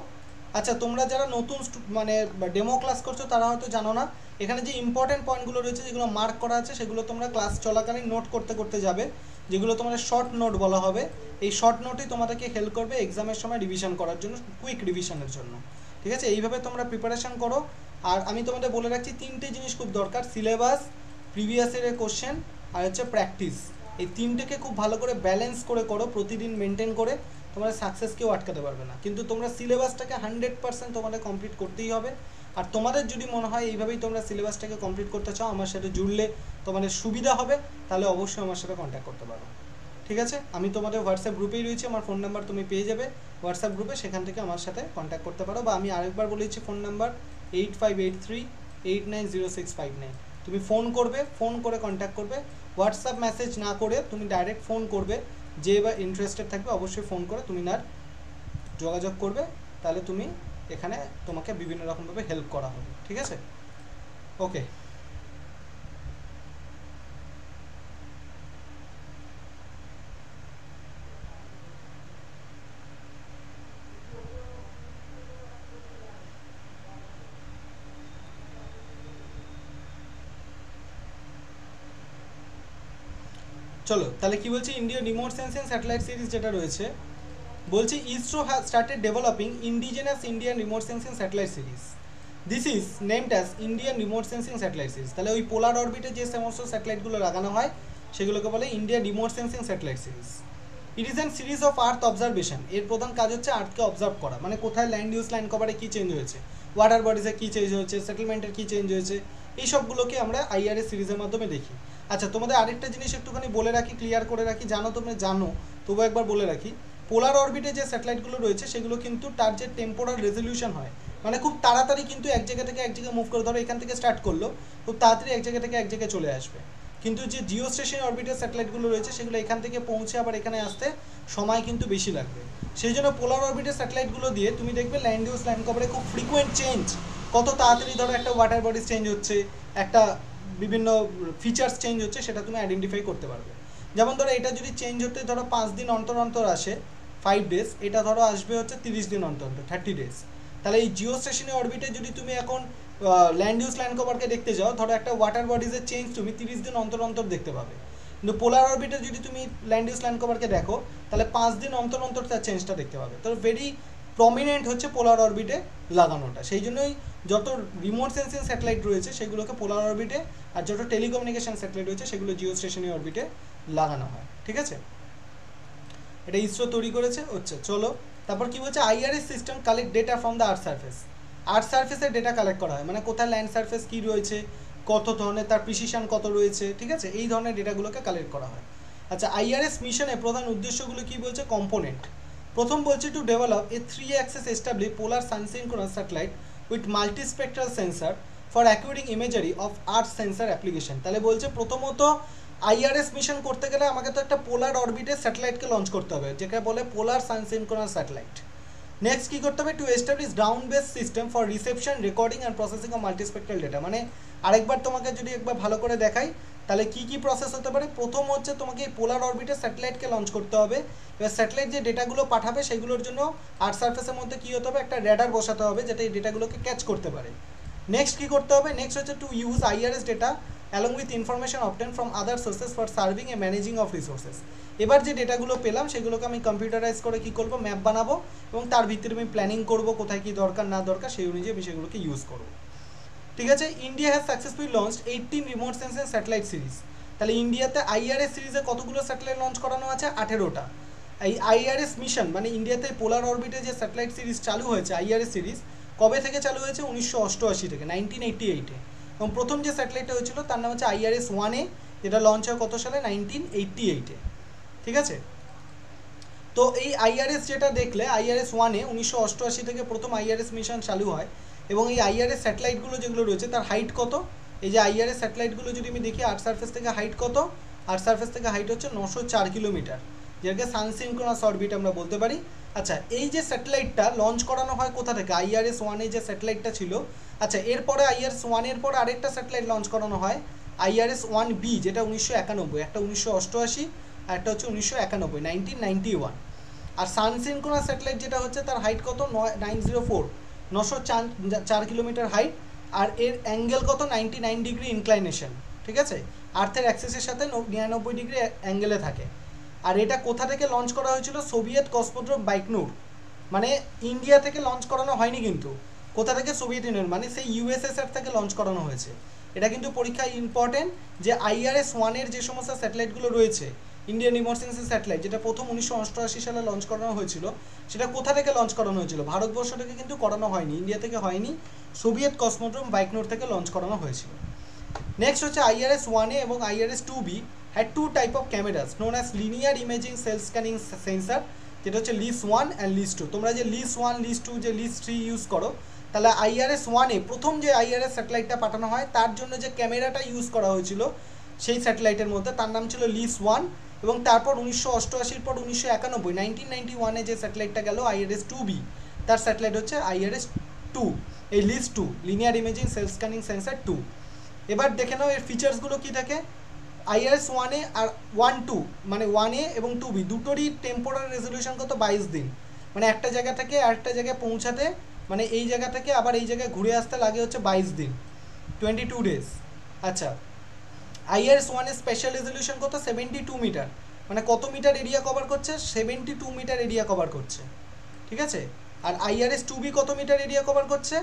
আচ্ছা, তোমরা যারা নতুন মানে ডেমো ক্লাস করছো তারা হয়তো জানো না, এখানে যে ইম্পর্টেন্ট পয়েন্টগুলো রয়েছে যেগুলো মার্ক করা আছে সেগুলো তোমরা ক্লাস চলাকালীন নোট করতে করতে যাবে, যেগুলো তোমাদের শর্ট নোট বলা হবে। এই শর্ট নোটই তোমাদেরকে হেল্প করবে এক্সামের সময় রিভিশন করার জন্য, কুইক রিভিশনের জন্য। ঠিক আছে, এইভাবে তোমরা প্রিপারেশান করো। আর আমি তোমাদের বলে রাখছি, 3টে জিনিস খুব দরকার: সিলেবাস, প্রিভিয়াস ইয়ারের কোশ্চেন, আর হচ্ছে প্র্যাকটিস। এই 3টেকে খুব ভালো করে ব্যালেন্স করে করো, প্রতিদিন মেনটেন করে, তোমরা সাকসেস কেউ আটকাতে পারবে না। কিন্তু তোমরা সিলেবাসটাকে 100% তোমাদের কমপ্লিট করতেই হবে। আর তোমাদের যদি মনে হয় এইভাবেই তোমরা সিলেবাসটাকে কমপ্লিট করতে চাও, আমার সাথে জুড়লে তোমাদের সুবিধা হবে, তাহলে অবশ্যই আমার সাথে কন্ট্যাক্ট করতে পারো। ঠিক আছে, আমি তোমাদের হোয়াটসঅ্যাপ গ্রুপেই রয়েছি, আমার ফোন নাম্বার তুমি পেয়ে যাবে হোয়াটসঅ্যাপ গ্রুপে, সেখান থেকে আমার সাথে কন্ট্যাক্ট করতে পারো। বা আমি আরেকবার বলেছি ফোন নাম্বার 8583890659। তুমি ফোন করবে, ফোন করে কন্ট্যাক্ট করবে, হোয়াটসঅ্যাপ মেসেজ না করে তুমি ডাইরেক্ট ফোন করবে, যে বা ইন্টারেস্টেড থাকবে অবশ্যই ফোন করে তুমি না যোগাযোগ করবে, তাহলে তুমি এখানে তোমাকে বিভিন্ন রকমভাবে হেল্প করা হবে, ঠিক আছে? ওকে, চলো তাহলে কি বলছি, India remote sensing satellite series যেটা রয়েছে, বলছি ISRO has started developing indigenous Indian remote sensing satellite series. This is named as Indian remote sensing satellite series. তাহলে ওই পোলার অরবিটে যে সমস্ত স্যাটেলাইটগুলো লাগানো হয় সেগুলোকে বলে Indian remote sensing satellite series. It is an series of earth observation. এর প্রধান কাজ হচ্ছে আর্থকে অবজার্ভ করা, মানে কোথায় ল্যান্ড ইউজ ল্যান্ড কভারে কী চেঞ্জ হয়েছে, ওয়াটার বডিজে কী চেঞ্জ হয়েছে, সেটেলমেন্টের কী চেঞ্জ হয়েছে, এই সবগুলোকে আমরা আইআরএস সিরিজের মাধ্যমে দেখি। আচ্ছা, তোমাদের আরেকটা জিনিস একটুখানি বলে রাখি, ক্লিয়ার করে রাখি, জানো তোমরা জানো, তবু একবার বলে রাখি, পোলার অরবিটে যে স্যাটেলাইটগুলো রয়েছে সেগুলো কিন্তু তার যে টেম্পোরাল রেজলিউশন হয়, মানে খুব তাড়াতাড়ি কিন্তু এক জায়গা থেকে এক জায়গায় মুভ করে, ধরো এখান থেকে স্টার্ট করলো, খুব তাড়াতাড়ি এক জায়গা থেকে এক জায়গায় চলে আসবে। কিন্তু যে জিও স্টেশন অরবিটের স্যাটেলাইটগুলো রয়েছে সেগুলো এখান থেকে পৌঁছে আবার এখানে আসতে সময় কিন্তু বেশি লাগবে। সেই জন্য পোলার অরবিটের স্যাটেলাইটগুলো দিয়ে তুমি দেখবে ল্যান্ড ইউজ ল্যান্ড কভারে খুব ফ্রিকোয়েন্ট চেঞ্জ, কত তাড়াতাড়ি ধরো একটা ওয়াটার বডিজ চেঞ্জ হচ্ছে, একটা বিভিন্ন ফিচার্স চেঞ্জ হচ্ছে, সেটা তুমি আইডেন্টিফাই করতে পারবে। যেমন ধরো এটা যদি চেঞ্জ হতে ধরো 5 দিন অন্তর অন্তর আসে, 5 ডেজ, এটা ধরো আসবে হচ্ছে 30 দিন অন্তর অন্তর, 30 ডেজ। তাহলে এই জিও স্টেশনে অরবিটে যদি তুমি এখন ল্যান্ড ইউজ ল্যান্ড কভারকে দেখতে যাও, ধরো একটা ওয়াটার বডিজের চেঞ্জ তুমি 30 দিন অন্তর অন্তর দেখতে পাবে। কিন্তু পোলার অরবিটে যদি তুমি ল্যান্ড ইউজ ল্যান্ড কভারকে দেখো, তাহলে 5 দিন অন্তর অন্তর তার চেঞ্জটা দেখতে পাবে। তো ভেরি প্রমিনেন্ট হচ্ছে পোলার অরবিটে লাগানোটা। সেই জন্যই যত রিমোট সেন্সিং স্যাটেলাইট রয়েছে সেগুলোকে পোলার অরবিটে, আর যত টেলিকমিউনিকেশন স্যাটেলাইট রয়েছে সেগুলো জিও স্টেশনারি অরবিটে লাগানো হয়, ঠিক আছে? এটা ইসরো তৈরি করেছে। হচ্ছে চলো, তারপর কি বলছে, IRS system collect data from the earth surface. Earth সারফেসের ডেটা কালেক্ট করা হয়, মানে কোথায় ল্যান্ড সারফেস কী রয়েছে, কত ধরনের তার প্রিসিশন কত রয়েছে, ঠিক আছে, এই ধরনের ডেটাগুলোকে কালেক্ট করা হয়। আচ্ছা, আইআরএস মিশনের প্রধান উদ্দেশ্যগুলো কি বলছে, কম্পোনেন্ট। প্রথম বলছে to develop a 3 axis stabilised polar sun synchronous satellite with multispectral sensor for acquiring imagery of earth sensor application. তাহলে বলছে প্রথমত আইআরএস মিশন করতে গেলে আমাকে তো একটা পোলার অরবিটের স্যাটেলাইটকে লঞ্চ করতে হবে, যেটা বলে পোলার সানসিনক্রোনাস স্যাটেলাইট। নেক্সট কী করতে হবে, to establish ground base system for reception, recording and processing of multispectral data. মানে আরেকবার তোমাকে যদি একবার ভালো করে দেখাই, তাহলে কী কী প্রসেস হতে পারে। প্রথম হচ্ছে তোমাকে এই পোলার অরবিটের স্যাটেলাইটকে লঞ্চ করতে হবে। এবার স্যাটেলাইট যে ডেটাগুলো পাঠাবে সেগুলোর জন্য আর্থ সারফেসের মধ্যে কী হতে হবে, একটা র্যাডার বসাতে হবে যেটা এই ডেটাগুলোকে ক্যাচ করতে পারে। নেক্সট কী করতে হবে, নেক্সট হচ্ছে to use IRS data along with information obtain from other sources for serving A managing of resources. এবার যে ডেটাগুলো পেলাম সেগুলোকে আমি কম্পিউটারাইজ করে কী করবো, ম্যাপ বানাবো, এবং তার ভিতরে আমি প্ল্যানিং করবো কোথায় কী দরকার না দরকার, সেই অনুযায়ী আমি সেগুলোকে ইউজ করবো, ঠিক আছে? India has successfully launched 18 remote sensing satellite series. তাহলে ইন্ডিয়াতে আইআরএস সিরিজে কতগুলো স্যাটেলাইট লঞ্চ করানো আছে, 18টা। এই আইআরএস মিশন মানে ইন্ডিয়াতে পোলার অরবিটে যে স্যাটেলাইট সিরিজ চালু হয়েছে, আইআরএস সিরিজ কবে থেকে চালু হয়েছে, 1988 থেকে, 1988-এ। এবং প্রথম যে স্যাটেলাইটটা হয়েছিল তার নাম হচ্ছে IRS-1A, যেটা লঞ্চ হয় কত সালে, 1988-এ, ঠিক আছে? তো এই আইআরএস যেটা দেখলে, IRS-1A 1988 থেকে প্রথম আইআরএস মিশন চালু হয়। এবং এই আইআরএস স্যাটেলাইটগুলো যেগুলো রয়েছে তার হাইট কত, এই যে আইআরএস স্যাটেলাইটগুলো যদি আমি দেখি, আর্থ সারফেস থেকে হাইট কত, আর্থ সারফেস থেকে হাইট হচ্ছে 904 কিলোমিটার, যেটাকে সানসিনক্রোনাস অরবিট আমরা বলতে পারি। আচ্ছা, এই যে স্যাটেলাইটটা লঞ্চ করানো হয় কোথা থেকে, IRS-1A যে স্যাটেলাইটটা ছিল, আচ্ছা এরপরে IRS-1 পর আরেকটা স্যাটেলাইট লঞ্চ করানো হয়, IRS-1B, যেটা 1991, একটা 1988 আর একটা হচ্ছে 1991, 1991। আর সানসিনক্রোনাস স্যাটেলাইট যেটা হচ্ছে তার হাইট কত, 904 কিলোমিটার হাইট, আর এর অ্যাঙ্গেল কত, 99 ডিগ্রি ইনক্লাইনেশন, ঠিক আছে? আর্থের অ্যাক্সিসের সাথে 99 ডিগ্রি অ্যাঙ্গেলে থাকে। আর এটা কোথা থেকে লঞ্চ করা হয়েছিল, সোভিয়েত কসমোড্রোম বাইকনুর, মানে ইন্ডিয়া থেকে লঞ্চ করানো হয়নি কিন্তু, কোথা থেকে, সোভিয়েত ইউনিয়ন, মানে সেই ইউএসএসআর থেকে লঞ্চ করানো হয়েছে। এটা কিন্তু পরীক্ষায় ইম্পর্টেন্ট, যে IRS-1 যে সমস্ত স্যাটেলাইটগুলো রয়েছে, ইন্ডিয়ান রিমোট সেন্সিং স্যাটেলাইট, যেটা প্রথম 1988 সালে লঞ্চ করানো হয়েছিল, সেটা কোথা থেকে লঞ্চ করানো হয়েছিল, ভারতবর্ষ থেকে কিন্তু করানো হয়নি, ইন্ডিয়া থেকে হয়নি, সোভিয়েত কসমোড্রোম বাইকনুর থেকে লঞ্চ করানো হয়েছিল। নেক্সট হচ্ছে IRS-1A এবং IRS-2B had two type of cameras known as linear imaging cell scanning sensor, যেটা হচ্ছে LIS-1 and LIS-2। তোমরা যে LIS-1 LIS-2 যে LIS-3 ইউজ করো, তাহলে IRS-1 প্রথম যে IRS স্যাটেলাইটটা পাঠানো হয় তার জন্য যে ক্যামেরাটা ইউজ করা হয়েছিল সেই স্যাটেলাইটের মধ্যে তার নাম ছিল LIS-1, এবং তারপর 1988 পর 1991 যে স্যাটেলাইটটা গেল IRS-2B, তার স্যাটেলাইট হচ্ছে IRS-2, এই LIS-2 linear imaging self scanning sensor 2। এবার দেখে নাও এর ফিচার্সগুলো কী থাকে। IRS-1A আর 1-2 মানে 1A এবং 2B দুটোরই টেম্পোরাল রেজলিউশন কত 22 দিন, মানে একটা জায়গা থেকে আরেকটা জায়গায় পৌঁছাতে, মানে এই জায়গা থেকে আবার এই জায়গায় ঘুরে আসতে লাগে হচ্ছে 22 দিন, 22 ডেজ। আচ্ছা, IRS-1 এর স্পেশাল রেজলিউশন কত 72 মিটার, মানে কত মিটার এরিয়া কভার করছে 72 মিটার এরিয়া কভার করছে, ঠিক আছে। আর IRS-2B কত মিটার এরিয়া কভার করছে,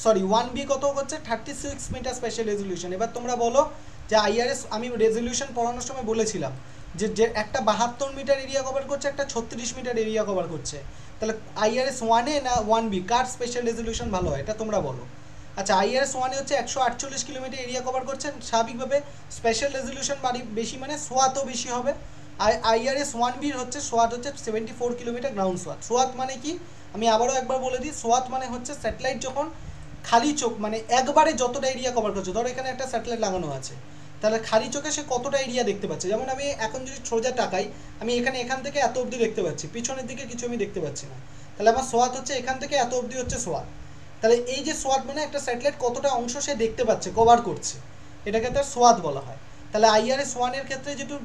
সরি 1B কত করছে 36 মিটার স্পেশাল রেজলিউশন। এবার তোমরা বলো যে IRS, আমি রেজলিউশন পড়ানোর সময় বলেছিলাম যে একটা 72 মিটার এরিয়া কভার করছে, একটা 36 মিটার এরিয়া কভার করছে, তাহলে IRS-1A না 1B কার স্পেশাল রেজলিউশন ভালো হয় এটা তোমরা বলো। আচ্ছা, IRS-1A হচ্ছে 148 কিলোমিটার এরিয়া কভার করছে, স্বাভাবিকভাবে স্পেশাল রেজলিউশন বেশি মানে সোয়াতও বেশি হবে। আর IRS-1B হচ্ছে সোয়াত হচ্ছে 74 কিলোমিটার গ্রাউন্ড সোয়াত। সোয়াত মানে কি আমি আবারও একবার বলে দিই, সোয়াত মানে হচ্ছে স্যাটেলাইট যখন খালি চোখ মানে একবারে যতটা এরিয়া কভার করছে, ধরো এখানে একটা স্যাটেলাইট লাগানো আছে, তাহলে খালি চোখে সে কতটা এরিয়া দেখতে পাচ্ছে। যেমন আমি এখন যদি সোজা তাকাই, আমি এখান থেকে এত অবধি দেখতে পাচ্ছি, পিছনের দিকে কিছু আমি দেখতে পাচ্ছি না, তাহলে আমার সোয়াত হচ্ছে এখান থেকে এত অবধি হচ্ছে সোয়াত। তাহলে এই যে সোয়াত মানে একটা স্যাটেলাইট কতটা অংশ সে দেখতে পাচ্ছে, কভার করছে, এটাকে তার সোয়াত বলা হয়। তাহলে IRS-1 এর ক্ষেত্রে যেহেতু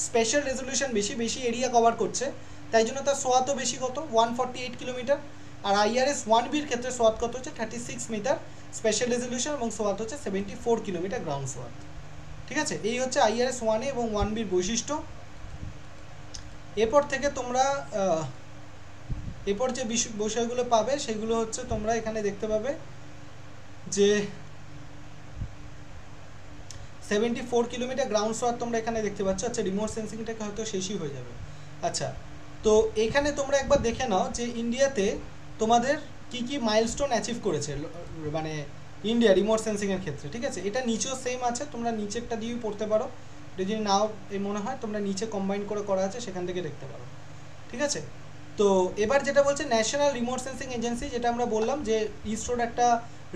স্পেশাল রেজলিউশন বেশি এরিয়া কভার করছে, তাই জন্য তার সোয়াতও বেশি, কত 148 কিলোমিটার। আর IRS-1Bর ক্ষেত্রে সোয়াত কত হচ্ছে 36 মিটার স্পেশাল রেজলিউশন, এবং সোয়াত হচ্ছে 74 কিলোমিটার গ্রাউন্ড সোয়াত, ঠিক আছে। এই হচ্ছে IRS-1A এবং 1Bর বৈশিষ্ট্য। এরপর থেকে তোমরা এরপর যে বিষয়গুলো পাবে সেগুলো হচ্ছে তোমরা এখানে দেখতে পাবে যে 74 কিলোমিটার গ্রাউন্ড সোয়াত তোমরা এখানে দেখতে পাচ্ছ। আচ্ছা, রিমোট সেন্সিংটাকে হয়তো শেষই হয়ে যাবে। আচ্ছা, তো এখানে তোমরা একবার দেখে নাও যে ইন্ডিয়াতে তোমাদের কি কি মাইলস্টোন অ্যাচিভ করেছে, মানে ইন্ডিয়া রিমোট সেন্সিংয়ের ক্ষেত্রে, ঠিক আছে। এটা নিচেও সেম আছে, তোমরা নিচেরটা দিয়েও পড়তে পারো, এটা যদি নাও মনে হয় তোমরা নিচে কম্বাইন করে করা আছে সেখান থেকে দেখতে পারো, ঠিক আছে। তো এবার যেটা বলছে ন্যাশনাল রিমোট সেন্সিং এজেন্সি, যেটা আমরা বললাম যে ইসরোর একটা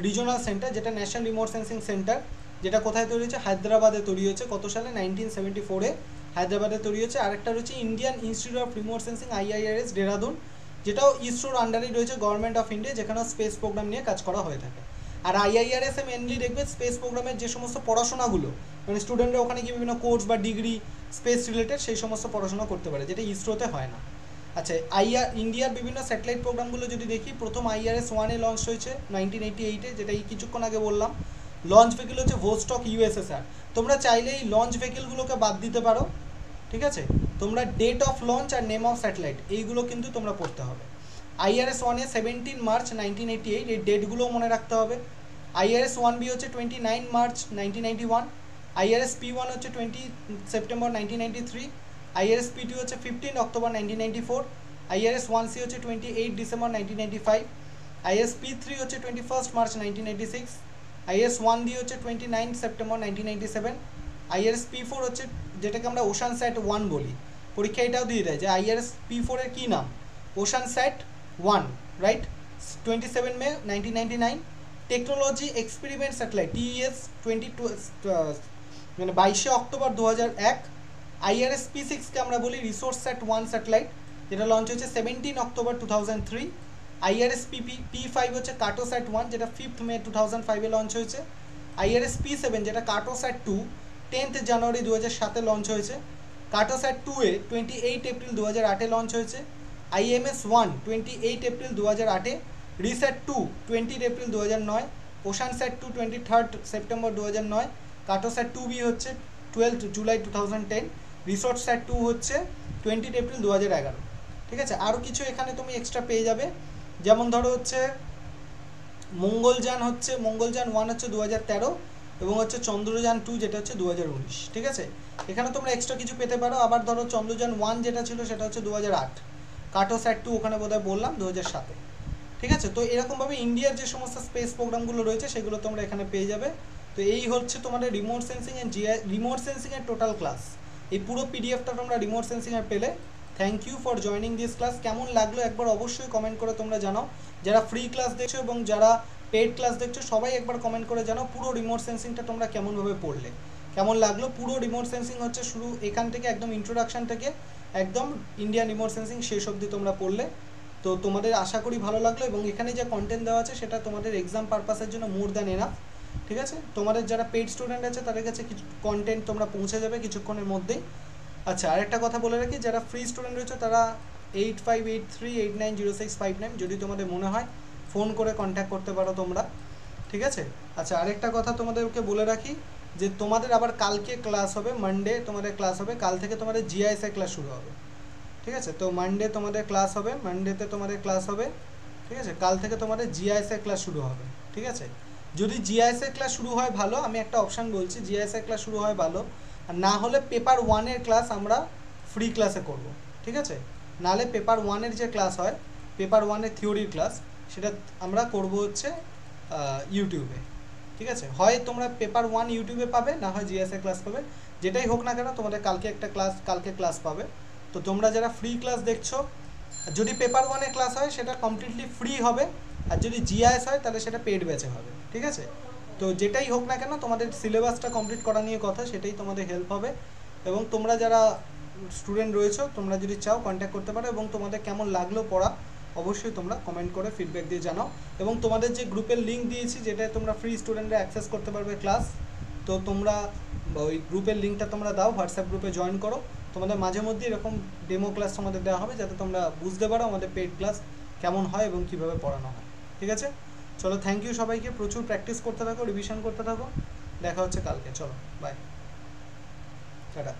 রিজনাল সেন্টার, যেটা ন্যাশনাল রিমোট সেন্সিং সেন্টার, যেটা কোথায় তৈরি হয়েছে হায়দ্রাবাদে তৈরি হয়েছে, কত সালে 1974-এ হায়দ্রাবাদে তৈরি হয়েছে। আরেকটা রয়েছে Indian institute of remote sensing IIRS Dehradun, যেটাও ইসরোর আন্ডারেই রয়েছে, গভর্নমেন্ট অফ ইন্ডিয়া, যেখানেও স্পেস প্রোগ্রাম নিয়ে কাজ করা হয়ে থাকে। আর IIRS-এ মেনলি দেখবে স্পেস প্রোগ্রামের যে সমস্ত পড়াশোনাগুলো, মানে স্টুডেন্টরা ওখানে গিয়ে বিভিন্ন কোর্স বা ডিগ্রি স্পেস রিলেটেড সেই সমস্ত পড়াশোনা করতে পারে, যেটা ইসরোতে হয় না। আচ্ছা, ইন্ডিয়ার বিভিন্ন স্যাটেলাইট প্রোগ্রামগুলো যদি দেখি, প্রথম IRS-1A লঞ্চ হয়েছে 1988-এ, যেটা এই কিছুক্ষণ আগে বললাম। লঞ্চ ভেহিকল হচ্ছে ভোস্টক USSR। তোমরা চাইলে এই লঞ্চ ভেহিকলগুলোকে বাদ দিতে পারো, ঠিক আছে। তোমরা ডেট অফ লঞ্চ আর নেম অফ স্যাটেলাইট এইগুলো কিন্তু তোমরা পড়তে হবে। IRS-1A 17 মার্চ 1988, এই ডেটগুলোও মনে রাখতে হবে। IRS-1B হচ্ছে 29 মার্চ 1991, IRS-P1 হচ্ছে 20 সেপ্টেম্বর 1993, IRS-P2 হচ্ছে 15 অক্টোবর 1994, IRS-1C হচ্ছে 28 ডিসেম্বর 1995, IRS-P3 হচ্ছে 21 মার্চ 1996, IRS-1D হচ্ছে 29 সেপ্টেম্বর 1997, IRS-P4 হচ্ছে যেটাকে আমরা ওশানস্যাট 1 বলি, পরীক্ষা এটাও দিয়ে দেয় যে IRS-P4 এর কী নাম, ওশানস্যাট 1, রাইট, 27 মে 1999, টেকনোলজি এক্সপেরিমেন্ট স্যাটেলাইট TES 22 মানে 22 অক্টোবর 2001, IRS-P6কে আমরা বলি রিসোর্সস্যাট 1 স্যাটেলাইট, যেটা লঞ্চ হয়েছে 17 অক্টোবর 2003, IRS-P5 হচ্ছে কার্টোস্যাট 1, যেটা 5 মে 2005-এ লঞ্চ হয়েছে, IRS-P7 যেটা কার্টোস্যাট 2 10 জানুয়ারি 2007-এ লঞ্চ হয়েছে, কার্টোস্যাট 2A 28 এপ্রিল 2008-এ লঞ্চ হয়েছে, IMS-1 28 এপ্রিল 2008-এ, RISAT 2 20 April 2009, Oceansat 2 23 September 2009, Cartosat 2B হচ্ছে 12 জুলাই 2010, রিসোর্সস্যাট 2 হচ্ছে 20 এপ্রিল 2011, ঠিক আছে। আরও কিছু এখানে তুমি এক্সট্রা পেয়ে যাবে, যেমন ধরো হচ্ছে মঙ্গলযান 1 হচ্ছে 2013, এবং হচ্ছে চন্দ্রযান 2 যেটা হচ্ছে 2019, ঠিক আছে। এখানে তোমরা এক্সট্রা কিছু পেতে পারো। আবার ধরো চন্দ্রযান 1 যেটা ছিল সেটা হচ্ছে 2008, কার্টোস্যাট 2 ওখানে বোধহয় বললাম 2007-এ, ঠিক আছে। তো এরকমভাবে ইন্ডিয়ার যে সমস্ত স্পেস প্রোগ্রামগুলো রয়েছে সেগুলো তোমরা এখানে পেয়ে যাবে। তো এই হচ্ছে তোমাদের রিমোট সেন্সিং অ্যান্ড রিমোট সেন্সিংয়ের টোটাল ক্লাস। এই পুরো পিডিএফটা তোমরা রিমোট সেন্সিংয়ের পেলে। Thank you for joining this class. কেমন লাগলো একবার অবশ্যই কমেন্ট করে তোমরা জানাও। যারা ফ্রি ক্লাস দেখছো এবং যারা পেড ক্লাস দেখছো সবাই একবার কমেন্ট করে জানাও পুরো রিমোট সেন্সিংটা তোমরা কেমনভাবে পড়লে, কেমন লাগলো। পুরো রিমোট সেন্সিং হচ্ছে শুরু এখান থেকে একদম ইন্ট্রোডাকশন থেকে একদম ইন্ডিয়ান রিমোট সেন্সিং শেষ অবধি তোমরা পড়লে। তো তোমাদের আশা করি ভালো লাগলো, এবং এখানে যে কন্টেন্ট দেওয়া আছে সেটা তোমাদের এক্সাম পারপাসের জন্য মোর দ্যান এনাফ। ঠিক আছে, তোমাদের যারা পেইড স্টুডেন্ট আছে তাদের কাছে কিছু কন্টেন্ট তোমরা পৌঁছে যাবে কিছুক্ষণের মধ্যেই। আচ্ছা, আরেকটা কথা বলে রাখি, যারা ফ্রি স্টুডেন্ট রয়েছে তারা 8583890659 যদি তোমাদের মনে হয় ফোন করে কন্ট্যাক্ট করতে পারো তোমরা। ঠিক আছে। আচ্ছা, আরেকটা কথা তোমাদেরকে বলে রাখি যে তোমাদের আবার কালকে ক্লাস হবে, মানডে তোমাদের ক্লাস হবে, কাল থেকে তোমাদের জিআইএসএ ক্লাস শুরু হবে। ঠিক আছে, তো মানডে তোমাদের ক্লাস হবে, মানডেতে তোমাদের ক্লাস হবে। ঠিক আছে, কাল থেকে তোমাদের জিআইএসএ ক্লাস শুরু হবে। ঠিক আছে, যদি জিআইএসএ ক্লাস শুরু হয় ভালো, আমি একটা অপশান বলছি, জিআইএসএ ক্লাস শুরু হয় ভালো, আর না হলে পেপার ওয়ানের ক্লাস আমরা ফ্রি ক্লাসে করব। ঠিক আছে, নাহলে পেপার ওয়ানের যে ক্লাস হয়, পেপার ওয়ানের থিওরির ক্লাস, সেটা আমরা করব হচ্ছে ইউটিউবে। ঠিক আছে, হয় তোমরা পেপার ওয়ান ইউটিউবে পাবে, না হয় জিএসএ ক্লাস পাবে, যেটাই হোক না কেন তোমাদের কালকে ক্লাস পাবে। তো তোমরা যারা ফ্রি ক্লাস দেখছো, যদি পেপার ওয়ানে ক্লাস হয় সেটা কমপ্লিটলি ফ্রি হবে, আর যদি জিআইএস হয় তাহলে সেটা পেড ব্যাচে হবে। ঠিক আছে, তো যেটাই হোক না কেন তোমাদের সিলেবাসটা কমপ্লিট করা নিয়ে কথা, সেটাই তোমাদের হেল্প হবে। এবং তোমরা যারা স্টুডেন্ট রয়েছো তোমরা যদি চাও কন্ট্যাক্ট করতে পারো, এবং তোমাদের কেমন লাগলো পড়া অবশ্যই তোমরা কমেন্ট করে ফিডব্যাক দিয়ে জানাও। এবং তোমাদের যে গ্রুপের লিঙ্ক দিয়েছি যেটা তোমরা ফ্রি স্টুডেন্টরা অ্যাক্সেস করতে পারবে ক্লাস, তো তোমরা ওই গ্রুপের লিঙ্কটা তোমরা দাও, হোয়াটসঅ্যাপ গ্রুপে জয়েন করো। তোমাদের মাঝে মধ্যে এরকম ডেমো ক্লাস তোমাদের দেওয়া হবে, যাতে তোমরা বুঝতে পারো আমাদের পেড ক্লাস কেমন হয় এবং কীভাবে পড়ানো হয়। ঠিক আছে, চলো, থ্যাংক ইউ সবাইকে, প্রচুর প্র্যাকটিস করতে থাকো, রিভিশন করতে থাকো, দেখা হচ্ছে কালকে, চলো বাই, টাটা।